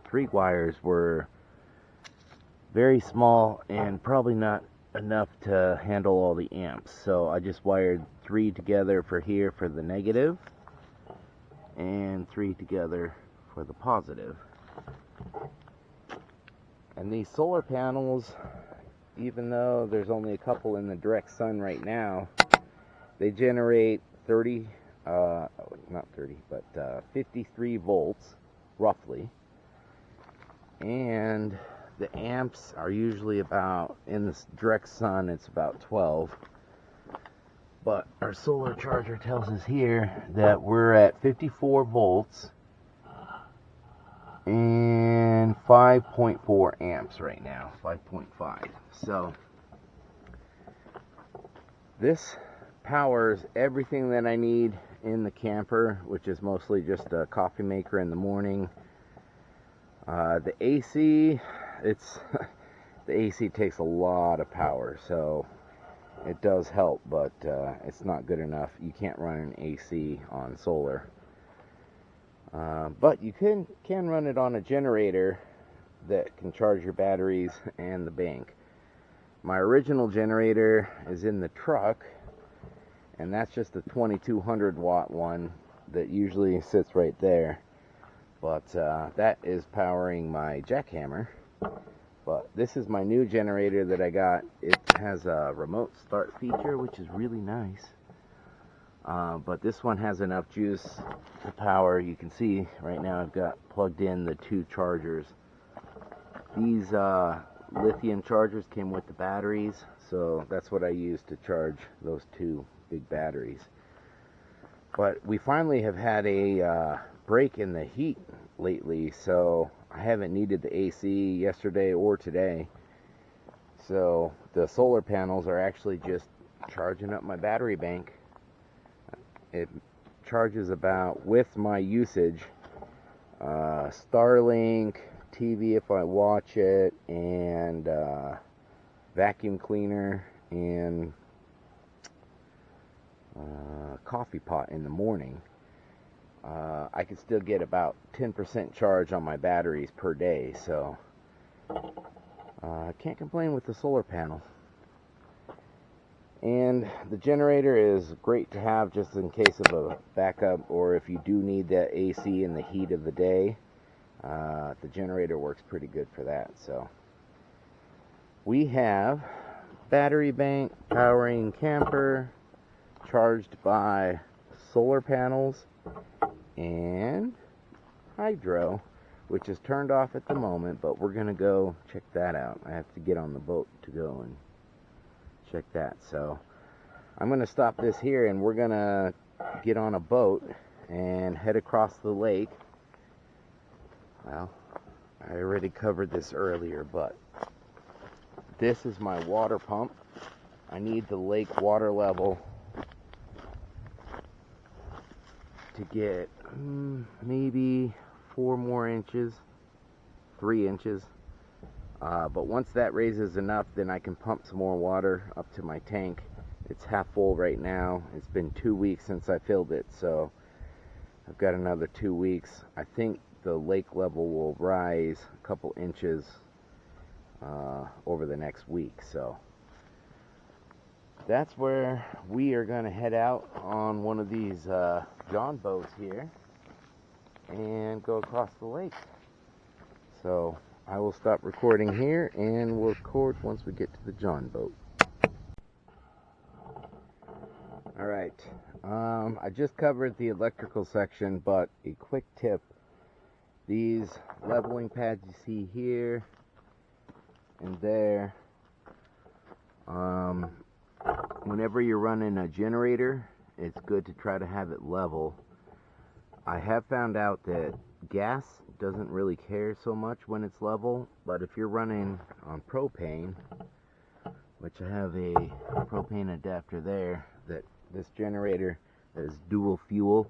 S1: 3 wires, were very small and probably not enough to handle all the amps, so I just wired 3 together for here for the negative and 3 together for the positive. And these solar panels, even though there's only a couple in the direct sun right now, they generate 53 volts roughly, and the amps are usually about, in the direct sun it's about 12, but our solar charger tells us here that we're at 54 volts and 5.4 amps right now, 5.5. So this powers everything that I need in the camper, which is mostly just a coffee maker in the morning. The AC, the AC takes a lot of power, so it does help, but it's not good enough. You can't run an AC on solar, but you can run it on a generator that can charge your batteries and the bank. My original generator is in the truck, and that's just a 2200 watt one that usually sits right there, but that is powering my jackhammer. But this is my new generator that I got. It has a remote start feature, which is really nice, but this one has enough juice to power. You can see right now I've got plugged in the 2 chargers. These lithium chargers came with the batteries, so that's what I use to charge those 2 big batteries. But we finally have had a break in the heat lately, so I haven't needed the AC yesterday or today. So the solar panels are actually just charging up my battery bank. It charges about, with my usage, Starlink, TV if I watch it, and vacuum cleaner, and coffee pot in the morning. I can still get about 10% charge on my batteries per day, so I can't complain with the solar panel. And the generator is great to have just in case of a backup, or if you do need that AC in the heat of the day. The generator works pretty good for that. So we have battery bank powering camper, charged by solar panels, and hydro, which is turned off at the moment, but we're gonna go check that out. I have to get on the boat to go and check that. So I'm gonna stop this here, and we're gonna get on a boat and head across the lake. Well, I already covered this earlier, but this is my water pump. I need the lake water level to get maybe 4 more inches, 3 inches. But once that raises enough, then I can pump some more water up to my tank. It's half full right now. It's been 2 weeks since I filled it, so I've got another 2 weeks. I think the lake level will rise a couple inches over the next week. So that's where we are going to head out on one of these John boats here and go across the lake. So I will stop recording here and we'll record once we get to the John boat. Alright, I just covered the electrical section, but a quick tip. These leveling pads you see here and there, whenever you're running a generator, it's good to try to have it level. I have found out that gas doesn't really care so much when it's level, but if you're running on propane, which I have a propane adapter there, that this generator is dual fuel,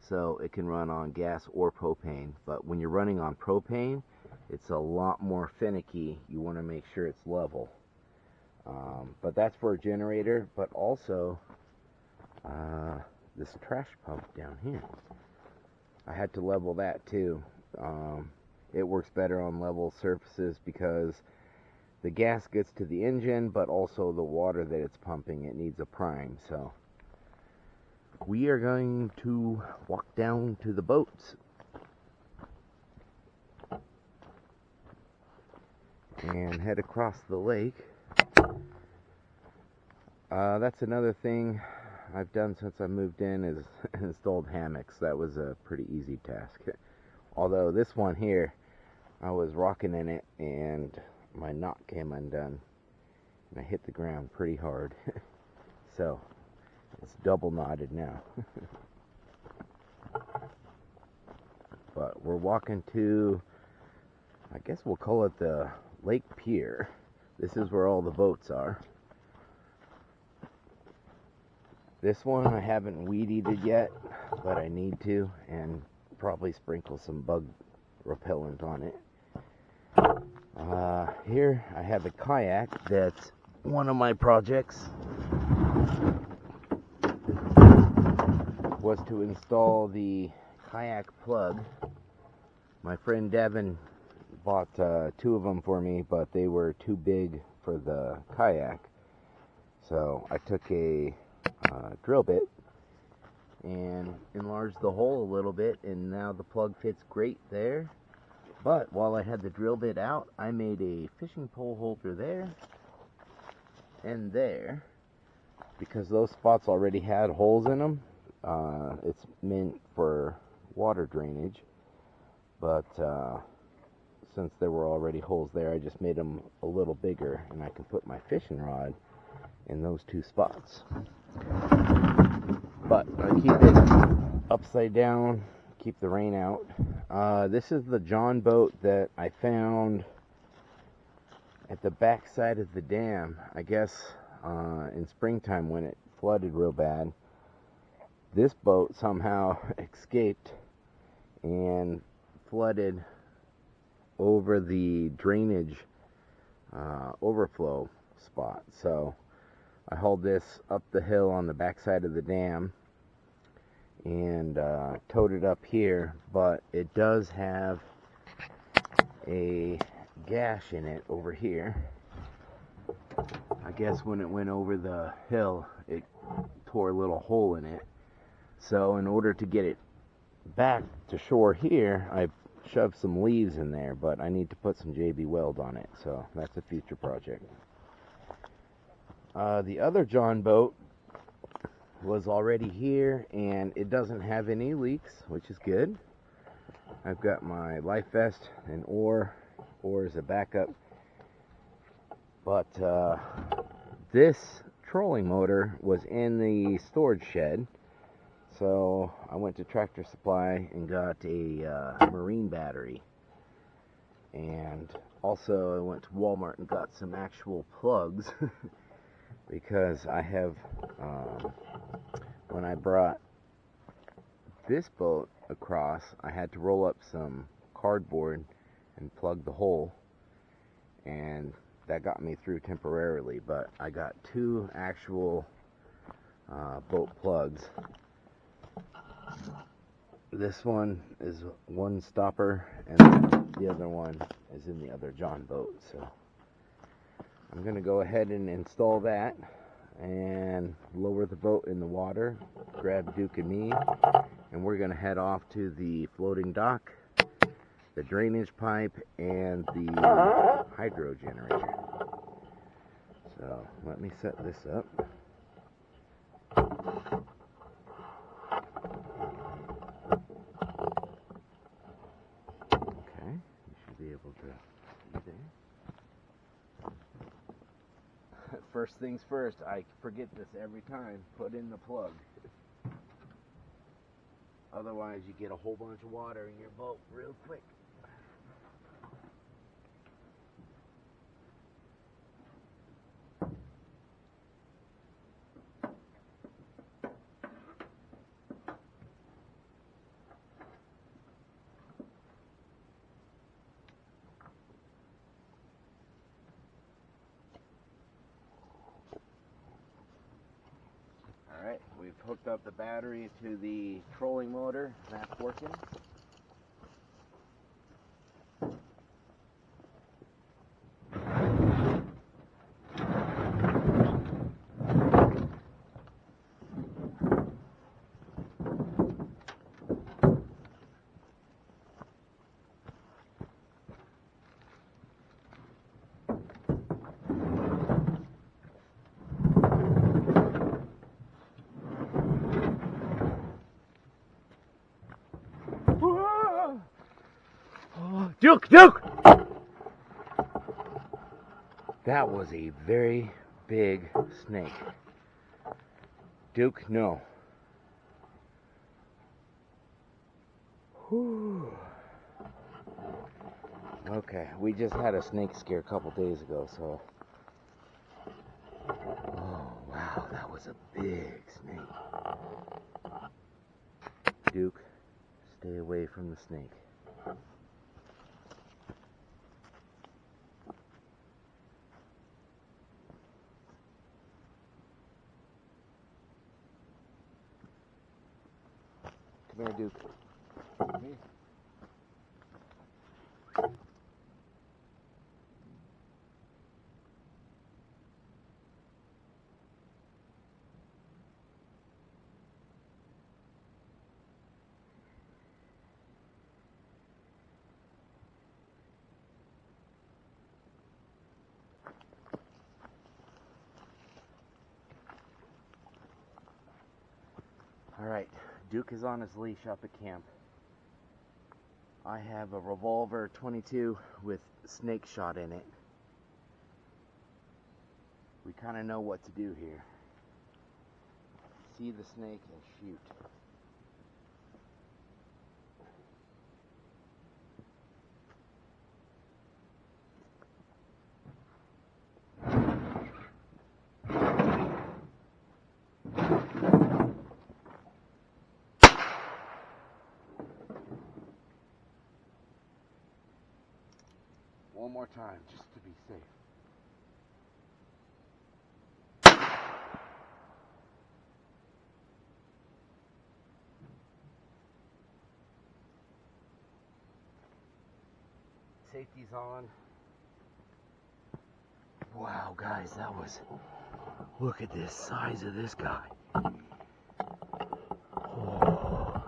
S1: so it can run on gas or propane. But when you're running on propane, it's a lot more finicky. You want to make sure it's level. But that's for a generator, but also this trash pump down here. I had to level that too. It works better on level surfaces because the gas gets to the engine, but also the water that it's pumping, it needs a prime. So we are going to walk down to the boats and head across the lake. That's another thing I've done since I moved in, is installed hammocks. That was a pretty easy task. Although this one here, I was rocking in it and my knot came undone and I hit the ground pretty hard. So it's double knotted now. But we're walking to, I guess we'll call it the Lake Pier. This is where all the boats are. This one I haven't weed eated yet, but I need to, and probably sprinkle some bug repellent on it. Here I have a kayak that's one of my projects. Was to install the kayak plug. My friend Devin bought 2 of them for me, but they were too big for the kayak. So I took a drill bit and enlarged the hole a little bit, and now the plug fits great there. But while I had the drill bit out, I made a fishing pole holder there and there, because those spots already had holes in them. It's meant for water drainage, but since there were already holes there, I just made them a little bigger, and I can put my fishing rod in those 2 spots. But I keep it upside down, keep the rain out. This is the John boat that I found at the back side of the dam, I guess in springtime when it flooded real bad. This boat somehow escaped and flooded over the drainage overflow spot. So I hauled this up the hill on the back side of the dam and towed it up here, but it does have a gash in it over here. I guess when it went over the hill, it tore a little hole in it. So in order to get it back to shore here, I shoved some leaves in there, but I need to put some JB Weld on it, so that's a future project. The other John boat was already here, and it doesn't have any leaks, which is good. I've got my life vest and oar as a backup, but this trolling motor was in the storage shed, So I went to Tractor Supply and got a marine battery. And also I went to Walmart and got some actual plugs because I have, when I brought this boat across, I had to roll up some cardboard and plug the hole, and that got me through temporarily, but I got two actual boat plugs. This one is one stopper and the other one is in the other John boat, so I'm gonna go ahead and install that and lower the boat in the water, grab Duke and me, and we're gonna head off to the floating dock, the drainage pipe, and the hydro generator. So let me set this up. Okay, you should be able to see there. First things first, I forget this every time, put in the plug. Otherwise you get a whole bunch of water in your boat real quick. Alright, we've hooked up the battery to the trolling motor. That's working. Duke! Duke! That was a very big snake. Duke, no. Whew. Okay, we just had a snake scare a couple days ago, so. Oh, wow, that was a big snake. Duke, stay away from the snake. Come here, Duke. Come here. Alright, Duke is on his leash up at camp. I have a revolver 22 with snake shot in it. We kind of know what to do here. See the snake and shoot. One more time, just to be safe. Safety's on. Wow, guys, that was... Look at this size of this guy. Oh,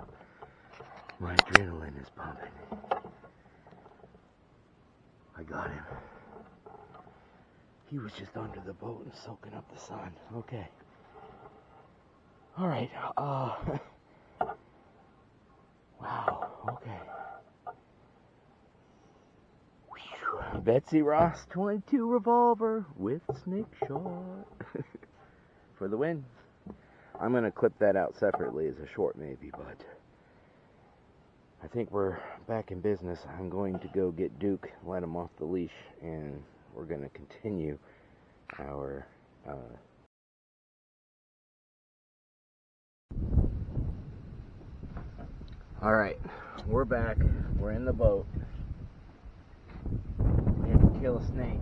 S1: my adrenaline is pumping. I got him. He was just under the boat and soaking up the sun. Okay. Alright, wow, okay. Whew. Betsy Ross 22 revolver with snake shot. For the win. I'm going to clip that out separately as a short maybe, but I think we're back in business. I'm going to go get Duke, let him off the leash, and we're going to continue our Alright, we're back. We're in the boat. We have to kill a snake.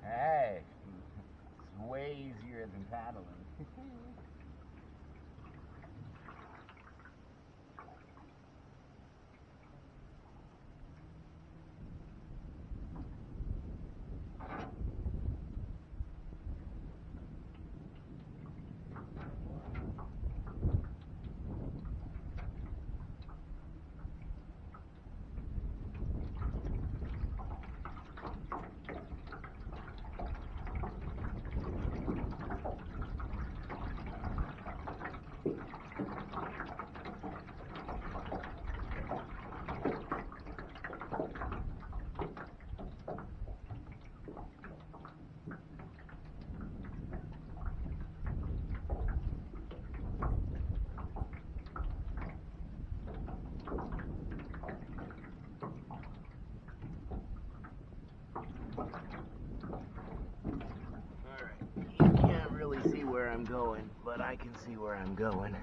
S1: Hey, it's way easier than paddling. See where I'm going, but I can see where I'm going.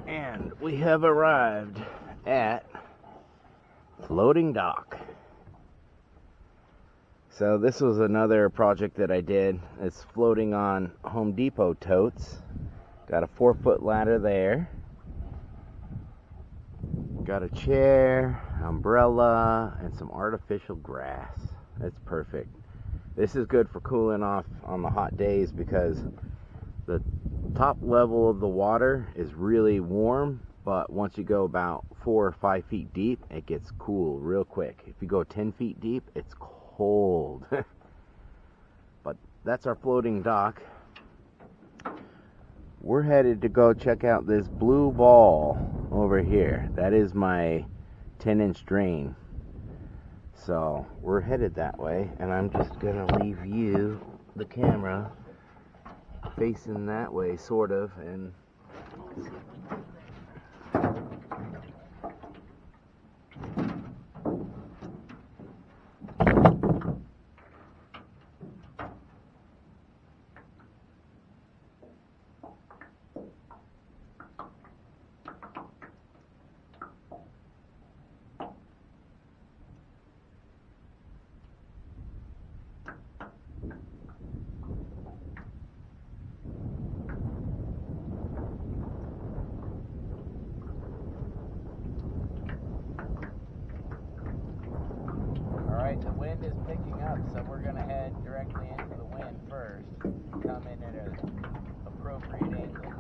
S1: And we have arrived at Floating Dock. So this was another project that I did. It's floating on Home Depot totes. Got a 4-foot ladder there. Got a chair, umbrella, and some artificial grass. That's perfect. This is good for cooling off on the hot days because the top level of the water is really warm, but once you go about 4 or 5 feet deep, it gets cool real quick. If you go 10 feet deep, it's cold. But that's our floating dock. We're headed to go check out this blue ball over here. That is my 10-inch drain. So we're headed that way, and I'm just gonna leave you the camera facing that way, sort of, and the wind is picking up, so we're going to head directly into the wind first and come in at an appropriate angle.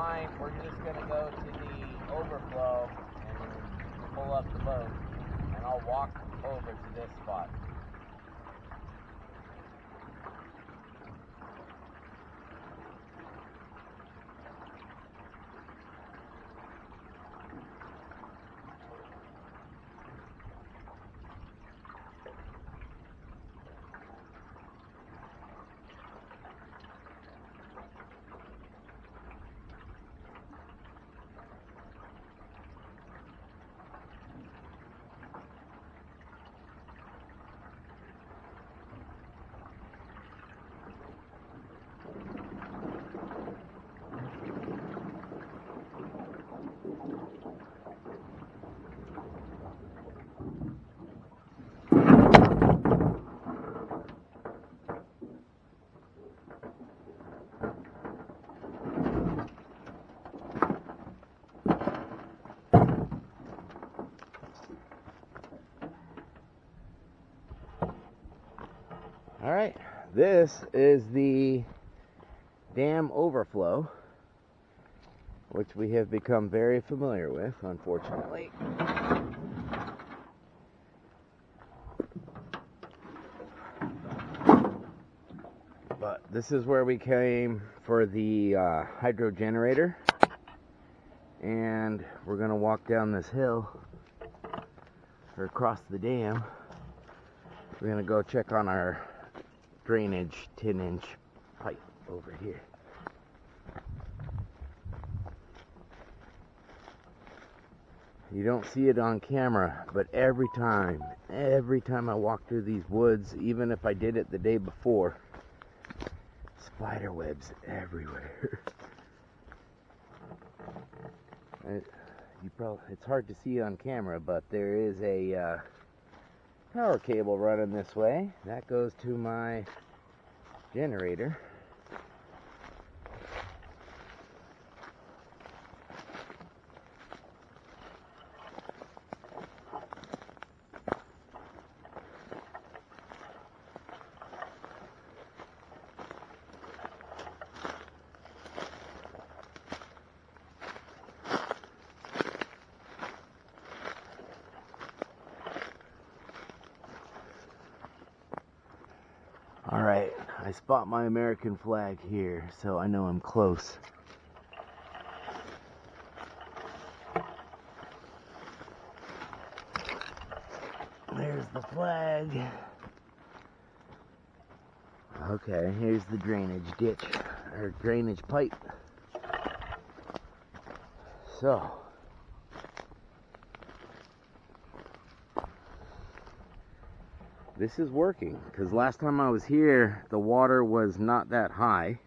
S1: fine. We're just going to go to the overflow and pull up the boat, and I'll walk over to this spot. All right, this is the dam overflow, which we have become very familiar with, unfortunately. But this is where we came for the hydro generator, and we're gonna walk down this hill or across the dam. We're gonna go check on our drainage 10-inch pipe over here. You don't see it on camera, but every time I walk through these woods, even if I did it the day before, spider webs everywhere. It's hard to see on camera, but there is a power cable running this way. That goes to my generator. All right, I spot my American flag here, so I know I'm close. There's the flag. Okay, here's the drainage ditch, or drainage pipe. So, this is working, because last time I was here, the water was not that high.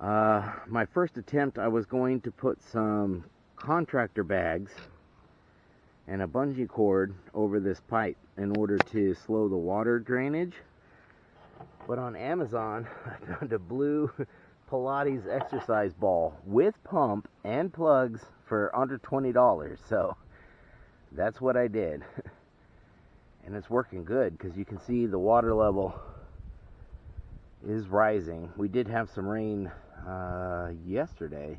S1: My first attempt, I was going to put some contractor bags and a bungee cord over this pipe in order to slow the water drainage. But on Amazon, I found a blue Pilates exercise ball with pump and plugs for under $20. So that's what I did. And it's working good, because you can see the water level is rising. We did have some rain yesterday,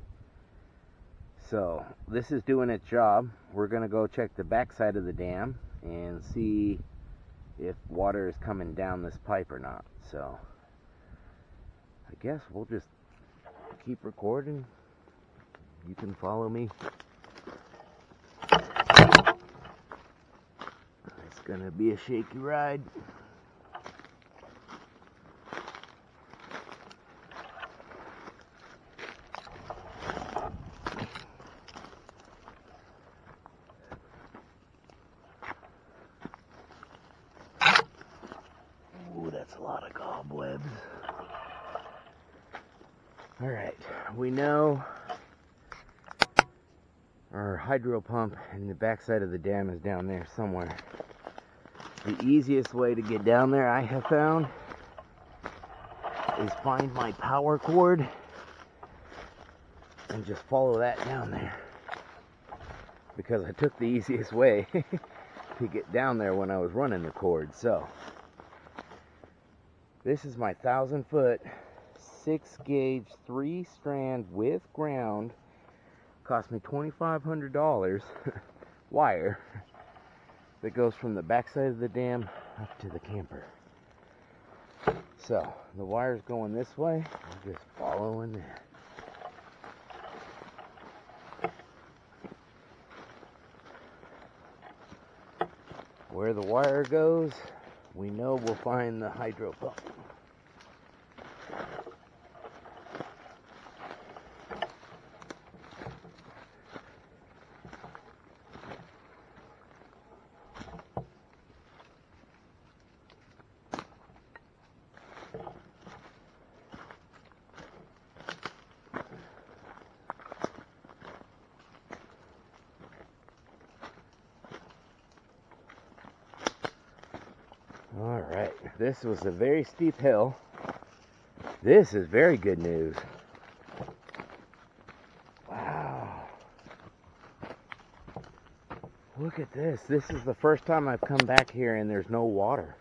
S1: so this is doing its job. We're gonna go check the back side of the dam and see if water is coming down this pipe or not. So I guess we'll just keep recording. You can follow me. It's gonna be a shaky ride. Ooh, that's a lot of cobwebs. All right, we know our hydro pump in the backside of the dam is down there somewhere. The easiest way to get down there, I have found, is find my power cord and just follow that down there, because I took the easiest way to get down there when I was running the cord. So this is my 1,000-foot 6-gauge 3-strand with ground. Cost me $2,500 wire that goes from the backside of the dam up to the camper. So the wire's going this way. I'm just following that. Where the wire goes, we know we'll find the hydro pump. Alright, this was a very steep hill. This is very good news. Wow. Look at this. This is the first time I've come back here and there's no water.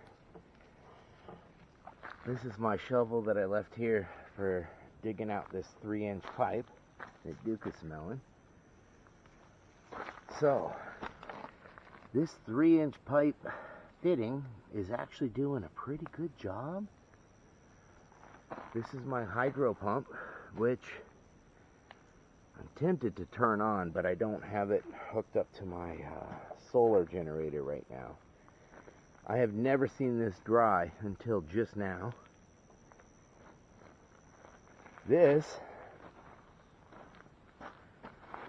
S1: This is my shovel that I left here for digging out this 3-inch pipe that Duke is smelling. So, this 3-inch pipe fitting is actually doing a pretty good job. This is my hydro pump, which I'm tempted to turn on, but I don't have it hooked up to my solar generator right now. I have never seen this dry until just now. This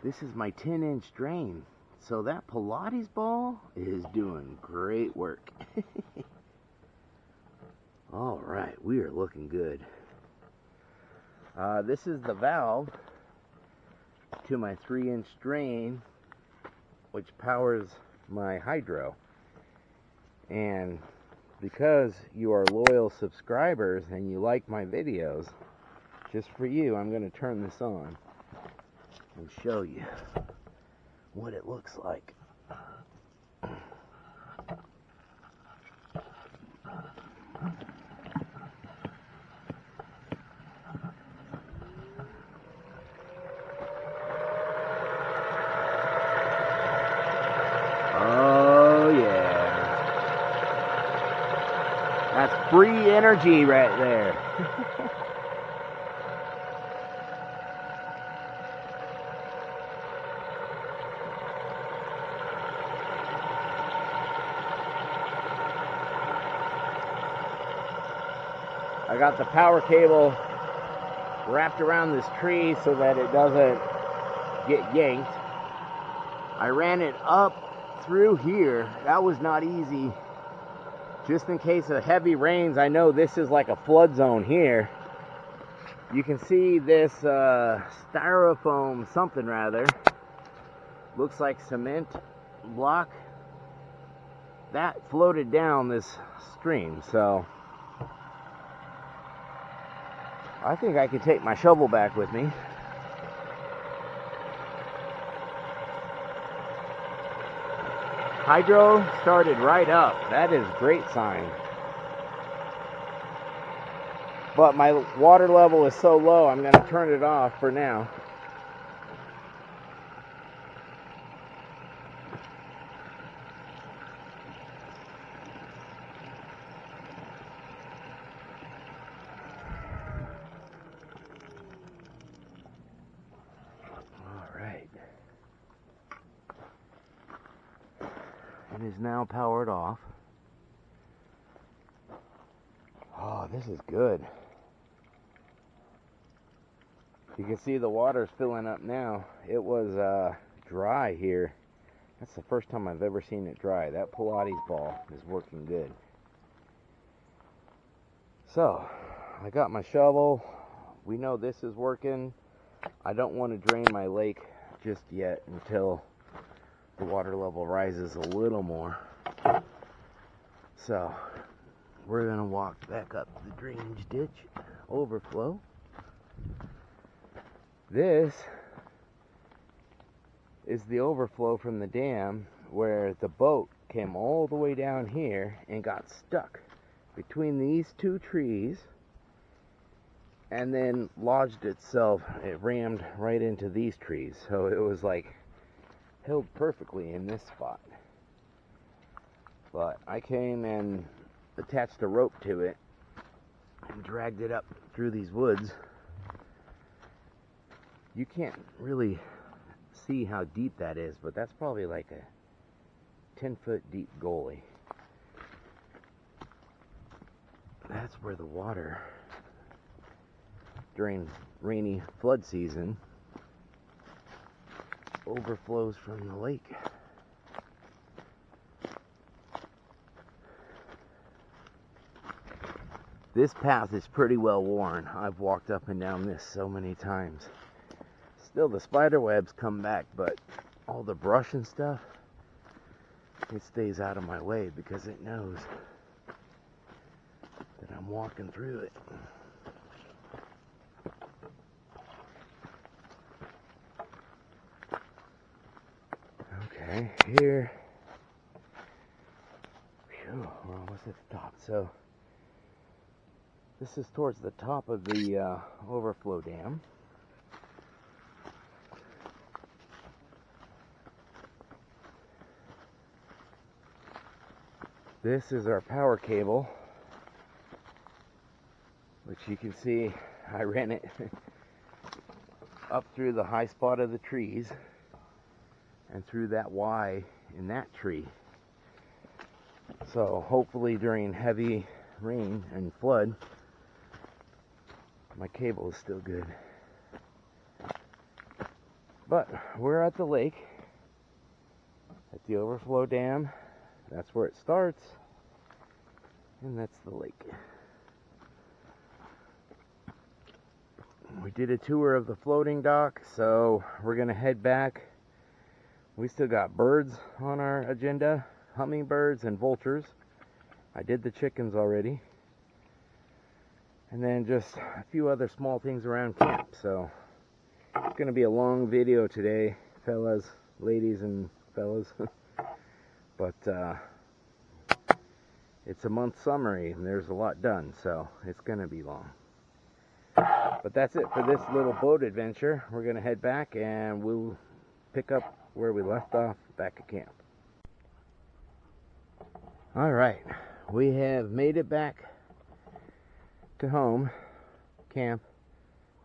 S1: is my 10-inch drain. So that Pilates ball is doing great work. Alright, we are looking good. This is the valve to my 3-inch drain, which powers my hydro. And because you are loyal subscribers and you like my videos, just for you, I'm going to turn this on and show you what it looks like. Oh yeah. That's free energy right there. I got the power cable wrapped around this tree so that it doesn't get yanked. I ran it up through here. That was not easy. Just in case of heavy rains, I know this is like a flood zone here. You can see this styrofoam something rather. Looks like cement block. That floated down this stream, so I think I could take my shovel back with me. Hydro started right up. That is a great sign. But my water level is so low, I'm going to turn it off for now. It is now powered off. Oh, this is good. You can see the water's filling up now. It was dry here. That's the first time I've ever seen it dry. That Pilates ball is working good. So, I got my shovel. We know this is working. I don't want to drain my lake just yet until the water level rises a little more. So we're gonna walk back up the drainage ditch overflow. This is the overflow from the dam where the boat came all the way down here and got stuck between these two trees and then lodged itself. It rammed right into these trees, so it was like held perfectly in this spot. But I came and attached a rope to it and dragged it up through these woods. You can't really see how deep that is, but that's probably like a 10-foot deep gully. That's where the water during rainy flood season overflows from the lake. This path is pretty well worn. I've walked up and down this so many times. Still, the spider webs come back, but all the brush and stuff, it stays out of my way because it knows that I'm walking through it. Okay, here. Phew, we're almost at the top. So, this is towards the top of the overflow dam. This is our power cable, which you can see I ran it up through the high spot of the trees and through that Y in that tree. So hopefully during heavy rain and flood, my cable is still good. But we're at the lake, at the overflow dam. That's where it starts, and that's the lake. We did a tour of the floating dock, so we're gonna head back. We still got birds on our agenda, hummingbirds and vultures. I did the chickens already. And then just a few other small things around camp. So it's gonna be a long video today, fellas, ladies and fellas. But it's a month summary and there's a lot done, so it's gonna be long. But that's it for this little boat adventure. We're gonna head back and we'll pick up where we left off back at camp. Alright, we have made it back to home, camp,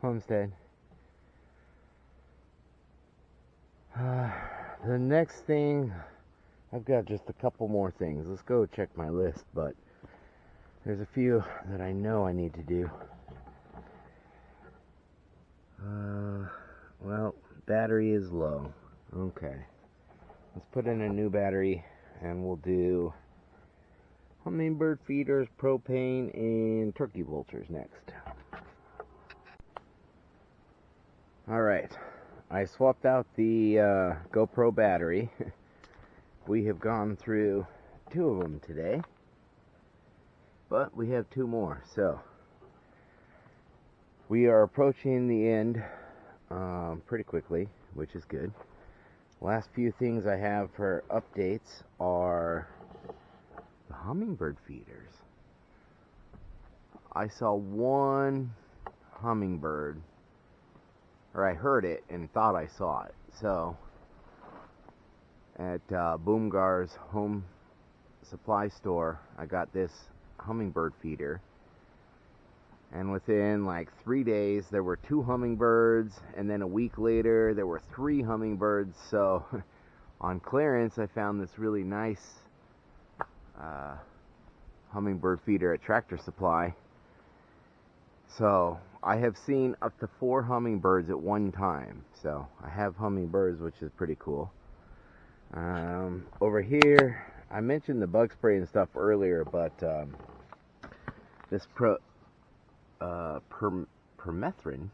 S1: homestead. The next thing, I've got just a couple more things. Let's go check my list, but there's a few that I know I need to do. Well, battery is low. Okay. Let's put in a new battery and we'll do hummingbird feeders, propane, and turkey vultures next. Alright. I swapped out the GoPro battery. We have gone through 2 of them today, but we have 2 more, so we are approaching the end pretty quickly, which is good. Last few things I have for updates are the hummingbird feeders. I saw one hummingbird, or I heard it and thought I saw it. So at Boomgar's home supply store, I got this hummingbird feeder, and within like 3 days there were 2 hummingbirds, and then a week later there were 3 hummingbirds. So on clearance I found this really nice hummingbird feeder at Tractor Supply. So I have seen up to 4 hummingbirds at one time. So I have hummingbirds, which is pretty cool. Over here, I mentioned the bug spray and stuff earlier, but this permethrin,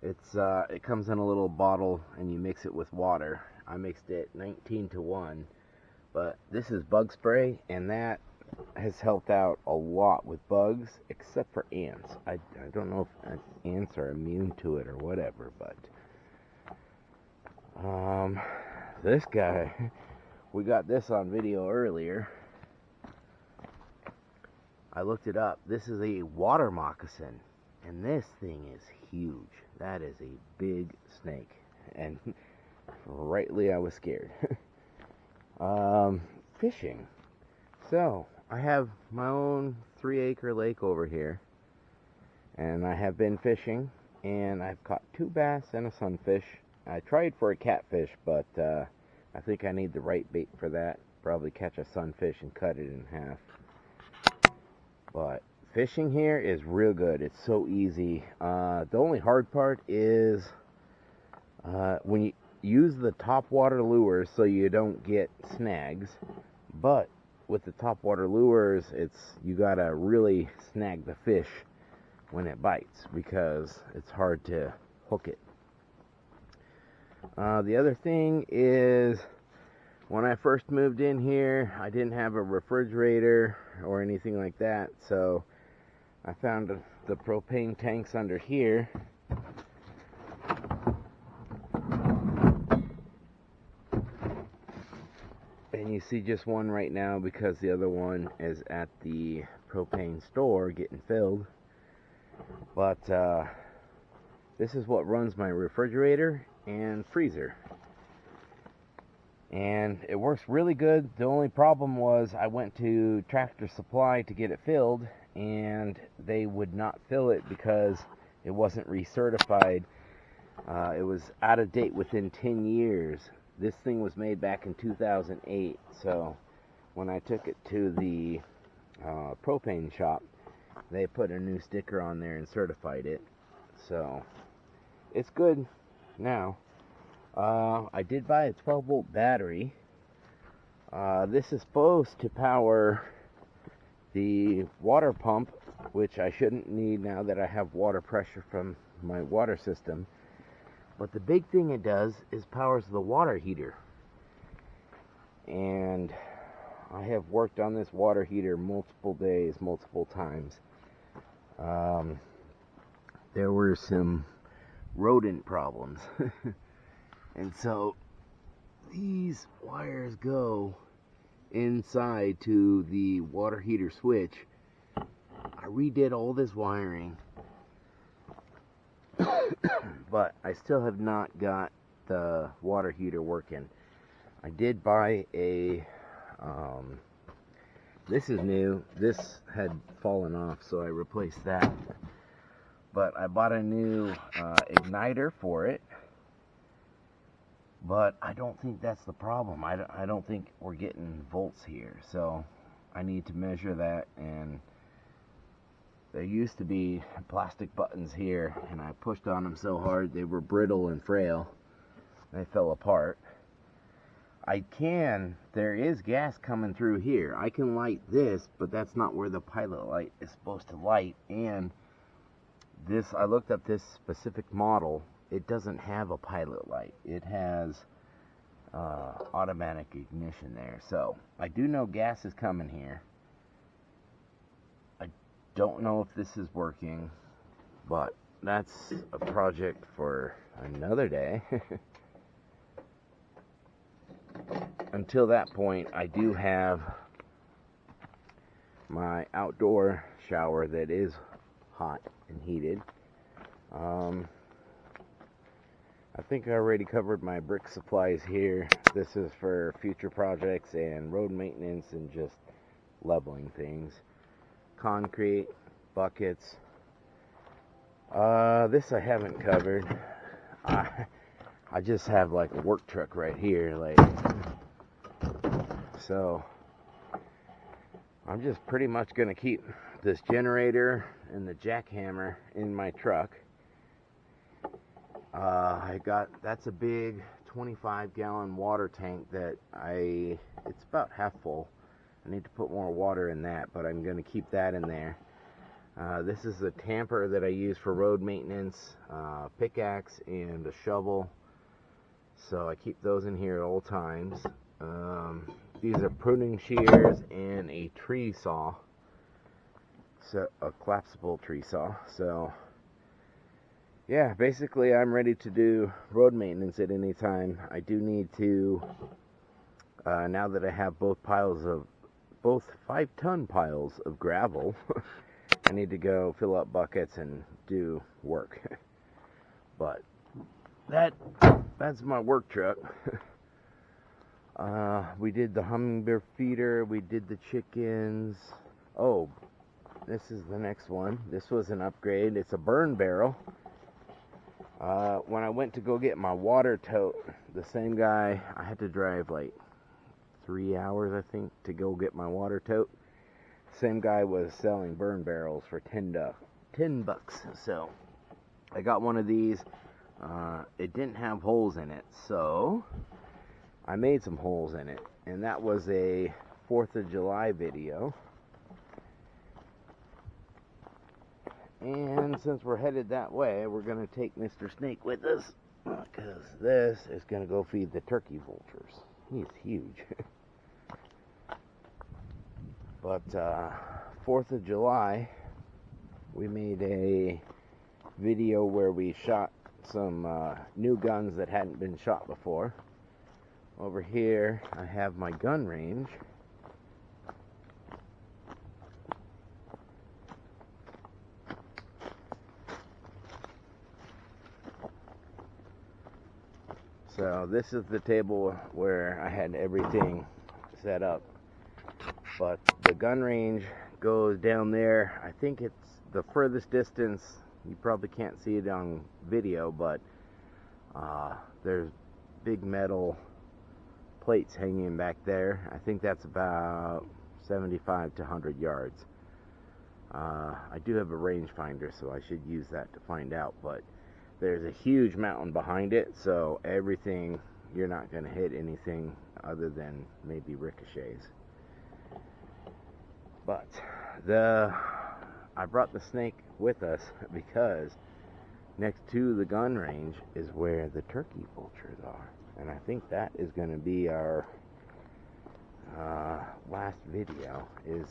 S1: it comes in a little bottle and you mix it with water. I mixed it 19-to-1, but this is bug spray, and that has helped out a lot with bugs, except for ants. I don't know if ants are immune to it or whatever, but this guy, we got this on video earlier. I looked it up. This is a water moccasin, and this thing is huge. That is a big snake, and rightly I was scared. Fishing. So, I have my own 3-acre lake over here, and I have been fishing, and I've caught 2 bass and a sunfish. I tried for a catfish, but I think I need the right bait for that. Probably catch a sunfish and cut it in half. But fishing here is real good. It's so easy. The only hard part is when you use the topwater lures so you don't get snags. But with the topwater lures, you gotta really snag the fish when it bites because it's hard to hook it. The other thing is, when I first moved in here, I didn't have a refrigerator or anything like that, so I found the propane tanks under here. And you see just one right now because the other one is at the propane store getting filled. But this is what runs my refrigerator and freezer. And it works really good. The only problem was I went to Tractor Supply to get it filled, and they would not fill it because it wasn't recertified. It was out of date within 10 years. This thing was made back in 2008, so when I took it to the propane shop, they put a new sticker on there and certified it. So it's good now. I did buy a 12-volt battery. This is supposed to power the water pump, which I shouldn't need now that I have water pressure from my water system. But the big thing it does is powers the water heater. And I have worked on this water heater multiple days, multiple times. There were some rodent problems. And so these wires go inside to the water heater switch. I redid all this wiring, but I still have not got the water heater working. I did buy a, this is new, this had fallen off, so I replaced that. But I bought a new igniter for it. But I don't think that's the problem. I don't think we're getting volts here. So I need to measure that. And there used to be plastic buttons here, and I pushed on them so hard they were brittle and frail. They fell apart. There is gas coming through here. I can light this, but that's not where the pilot light is supposed to light. And this, I looked up this specific model. It doesn't have a pilot light. It has automatic ignition there. So I do know gas is coming here. I don't know if this is working, but that's a project for another day. Until that point, I do have my outdoor shower that is hot and heated. I think I already covered my brick supplies here. This is for future projects and road maintenance and just leveling things. Concrete, buckets. This I haven't covered. I just have like a work truck right here, like, so I'm just pretty much gonna keep this generator and the jackhammer in my truck. That's a big 25-gallon water tank that it's about half full. I need to put more water in that, but I'm going to keep that in there. This is a tamper that I use for road maintenance, pickaxe and a shovel. So I keep those in here at all times. These are pruning shears and a tree saw. So a collapsible tree saw. So yeah, basically I'm ready to do road maintenance at any time. I do need to, now that I have both piles of both 5-ton piles of gravel. I need to go fill up buckets and do work. But that's my work truck. We did the hummingbird feeder, we did the chickens. Oh, this is the next one. This was an upgrade. It's a burn barrel. When I went to go get my water tote, the same guy, I had to drive like 3 hours, I think, to go get my water tote. Same guy was selling burn barrels for $10 bucks. So I got one of these. It didn't have holes in it, so I made some holes in it, and that was a 4th of July video. And since we're headed that way, we're going to take Mr. Snake with us, because this is going to go feed the turkey vultures. He's huge. But 4th of July, we made a video where we shot some new guns that hadn't been shot before. Over here, I have my gun range. So this is the table where I had everything set up. But the gun range goes down there. I think it's the furthest distance. You probably can't see it on video, but there's big metal plates hanging back there. I think that's about 75 to 100 yards. I do have a rangefinder, so I should use that to find out, but there's a huge mountain behind it, so everything, you're not going to hit anything other than maybe ricochets. But I brought the Snake with us because next to the gun range is where the turkey vultures are. And I think that is going to be our last video, is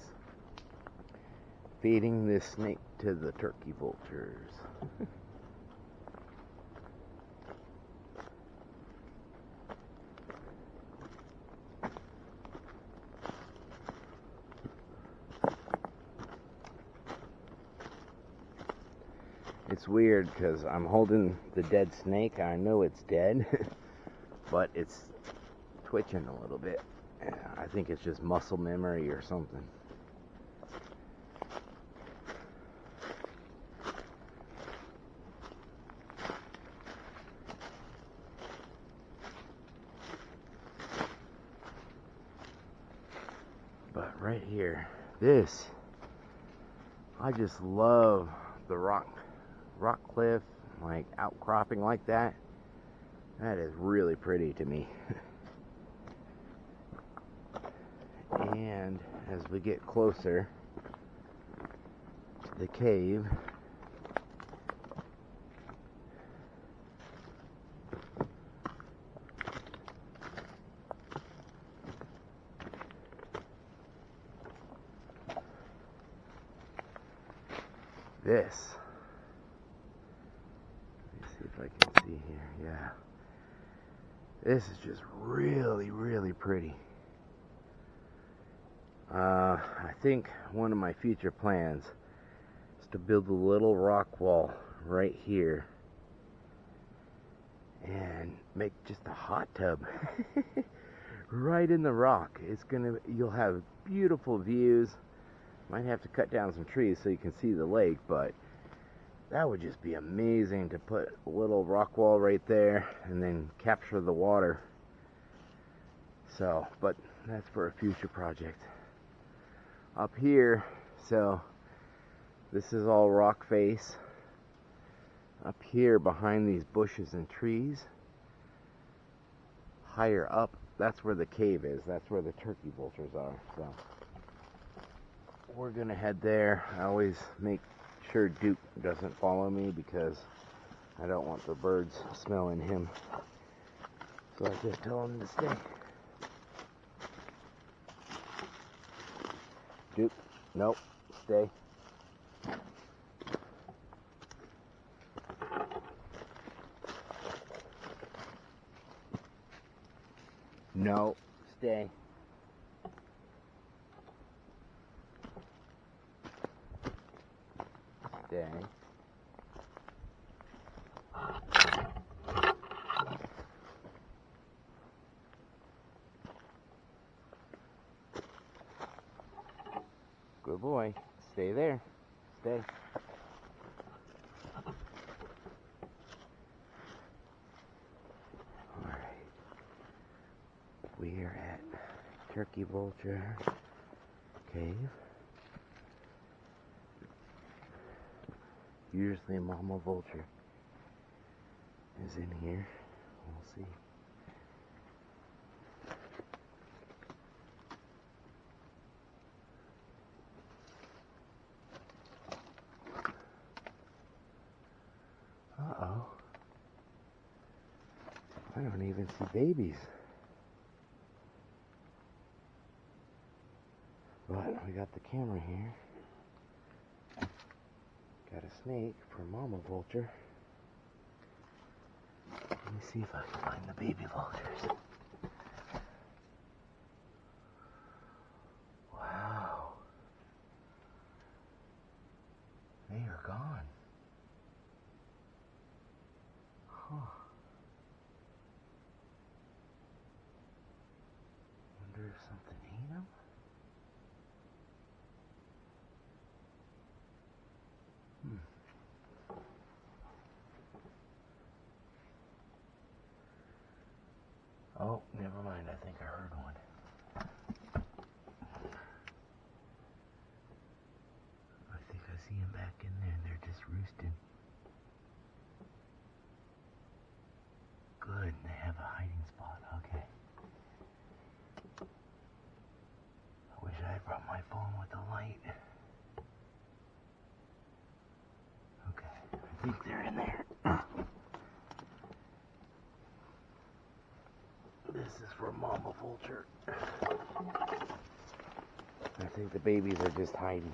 S1: feeding this snake to the turkey vultures. It's weird because I'm holding the dead snake. I know it's dead, but it's twitching a little bit. I think it's just muscle memory or something. But right here, this, I just love the rock cliff, like outcropping like that. That is really pretty to me. And as we get closer to the cave, this, let me see if I can see here. Yeah, this is just really, really pretty. I think one of my future plans is to build a little rock wall right here and make just a hot tub right in the rock. You'll have beautiful views. Might have to cut down some trees so you can see the lake, but that would just be amazing to put a little rock wall right there and then capture the water. So, but that's for a future project. Up here, so this is all rock face. Up here behind these bushes and trees, higher up, that's where the cave is. That's where the turkey vultures are. So we're gonna head there. I always make sure Duke doesn't follow me because I don't want the birds smelling him. So I just tell him to stay. Duke, nope, stay. No, stay. day. Good boy. Stay there. Stay. Alright. We are at Turkey Vulture Cave. Usually Mama Vulture is in here. We'll see. Uh-oh. I don't even see babies. But we got the camera here. Got a snake for Mama Vulture. Let me see if I can find the baby vultures. Wow. They are gone. Huh. Wonder if something ate them? Oh, never mind. I think I heard one. I think I see him back in there. They're just roosting. Good. They have a hiding spot. Okay. I wish I had brought my phone with the light. Okay. I think they're in there. This is for Mama Vulture. I think the babies are just hiding.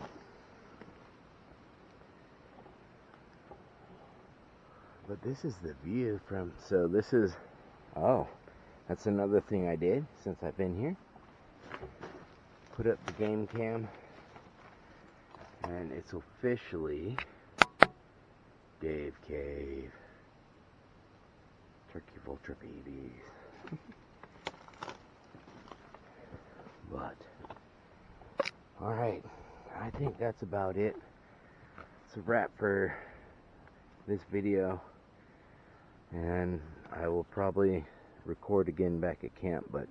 S1: But this is the view from, so this is, oh, that's another thing I did since I've been here. Put up the game cam, and it's officially Dave Cave. Turkey Vulture babies. But, alright, I think that's about it. It's a wrap for this video. And I will probably record again back at camp, but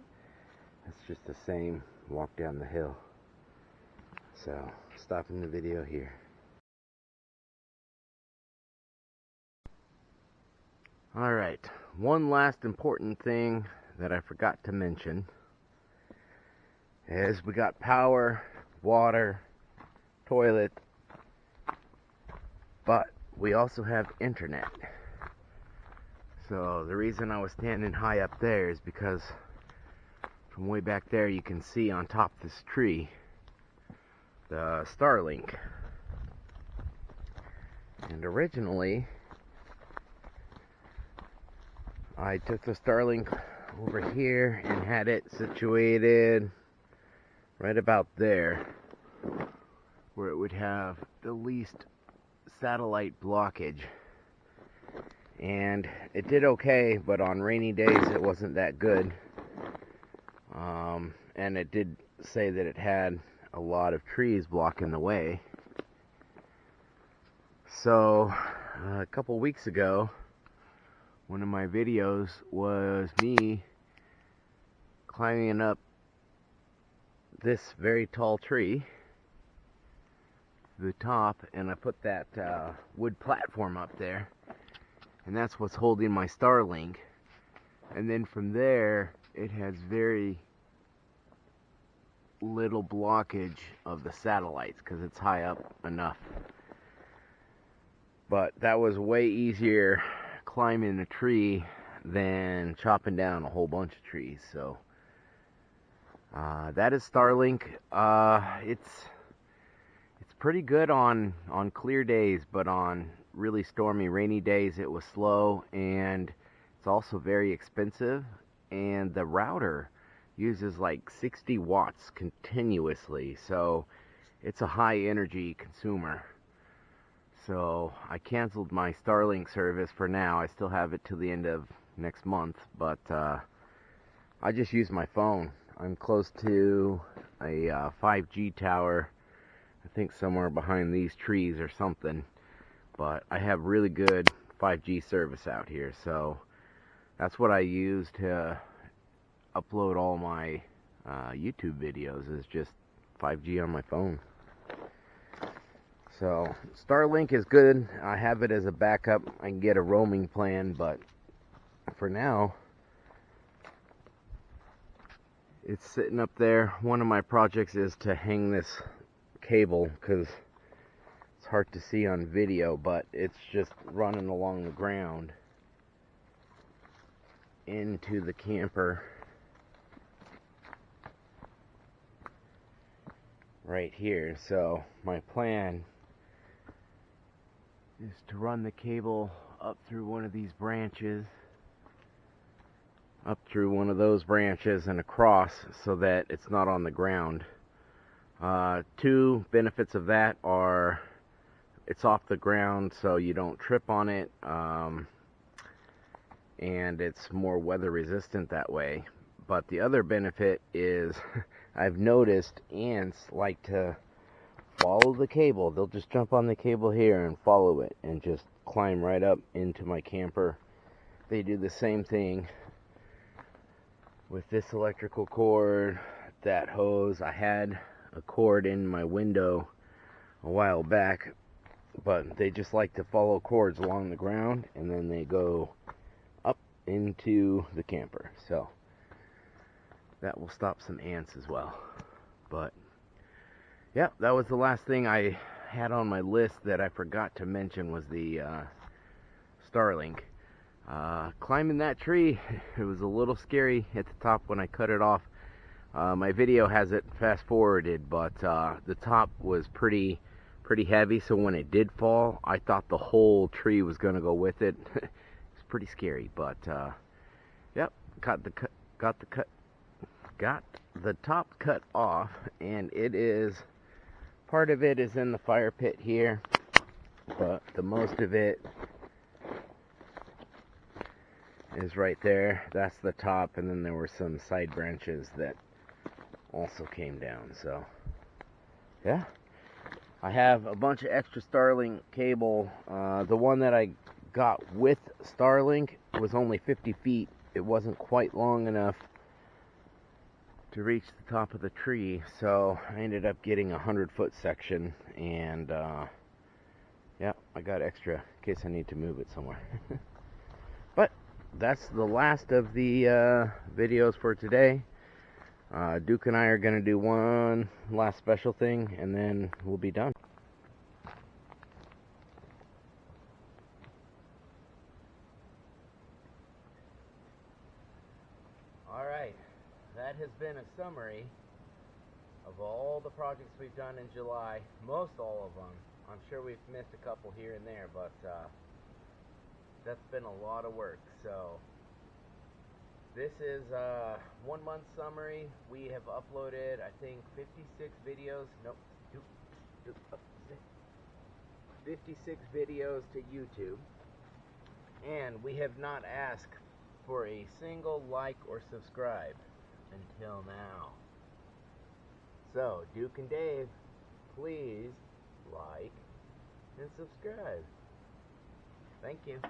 S1: it's just the same walk down the hill. So, stopping the video here. Alright, one last important thing that I forgot to mention is we got power, water, toilet, but we also have internet. So the reason I was standing high up there is because from way back there you can see on top of this tree the Starlink. And originally I took the Starlink over here and had it situated right about there, where it would have the least satellite blockage. And it did okay, but on rainy days it wasn't that good. And it did say that it had a lot of trees blocking the way. So a couple weeks ago, one of my videos was me climbing up this very tall tree to the top, and I put that wood platform up there, and that's what's holding my Starlink. And then from there it has very little blockage of the satellites because it's high up enough. But that was way easier climbing a tree than chopping down a whole bunch of trees. So that is Starlink. It's pretty good on clear days, but on really stormy, rainy days it was slow, and it's also very expensive. And the router uses like 60 watts continuously, so it's a high energy consumer. So I canceled my Starlink service for now. I still have it till the end of next month, but I just use my phone. I'm close to a 5G tower, I think somewhere behind these trees or something, but I have really good 5G service out here, so that's what I use to upload all my YouTube videos, is just 5G on my phone. So Starlink is good. I have it as a backup. I can get a roaming plan, but for now it's sitting up there. One of my projects is to hang this cable, because it's hard to see on video, but it's just running along the ground into the camper right here. So my plan is to run the cable up through one of these branches, up through one of those branches and across, so that it's not on the ground. Two benefits of that are it's off the ground, so you don't trip on it, and it's more weather resistant that way. But the other benefit is I've noticed ants like to follow the cable. They'll just jump on the cable here and follow it and just climb right up into my camper. They do the same thing with this electrical cord, that hose. I had a cord in my window a while back, but they just like to follow cords along the ground, and then they go up into the camper. So that will stop some ants as well. But yeah, that was the last thing I had on my list that I forgot to mention, was the Starlink. Climbing that tree, it was a little scary at the top when I cut it off. My video has it fast forwarded, but the top was pretty heavy, so when it did fall, I thought the whole tree was gonna go with it. It's pretty scary, but yep, got the top cut off, and it is, part of it is in the fire pit here, but the most of it is right there. That's the top, and then there were some side branches that also came down. So yeah, I have a bunch of extra Starlink cable. The one that I got with Starlink was only 50 feet. It wasn't quite long enough to reach the top of the tree, so I ended up getting a 100-foot section, and yeah, I got extra in case I need to move it somewhere. But that's the last of the videos for today. Duke and I are going to do one last special thing, and then we'll be done. Alright, that has been a summary of all the projects we've done in July. Most all of them. I'm sure we've missed a couple here and there, but that's been a lot of work. So this is a 1 month summary. We have uploaded, I think, 56 videos. Nope. 56 videos to YouTube. And we have not asked for a single like or subscribe until now. So, Duke and Dave, please like and subscribe. Thank you.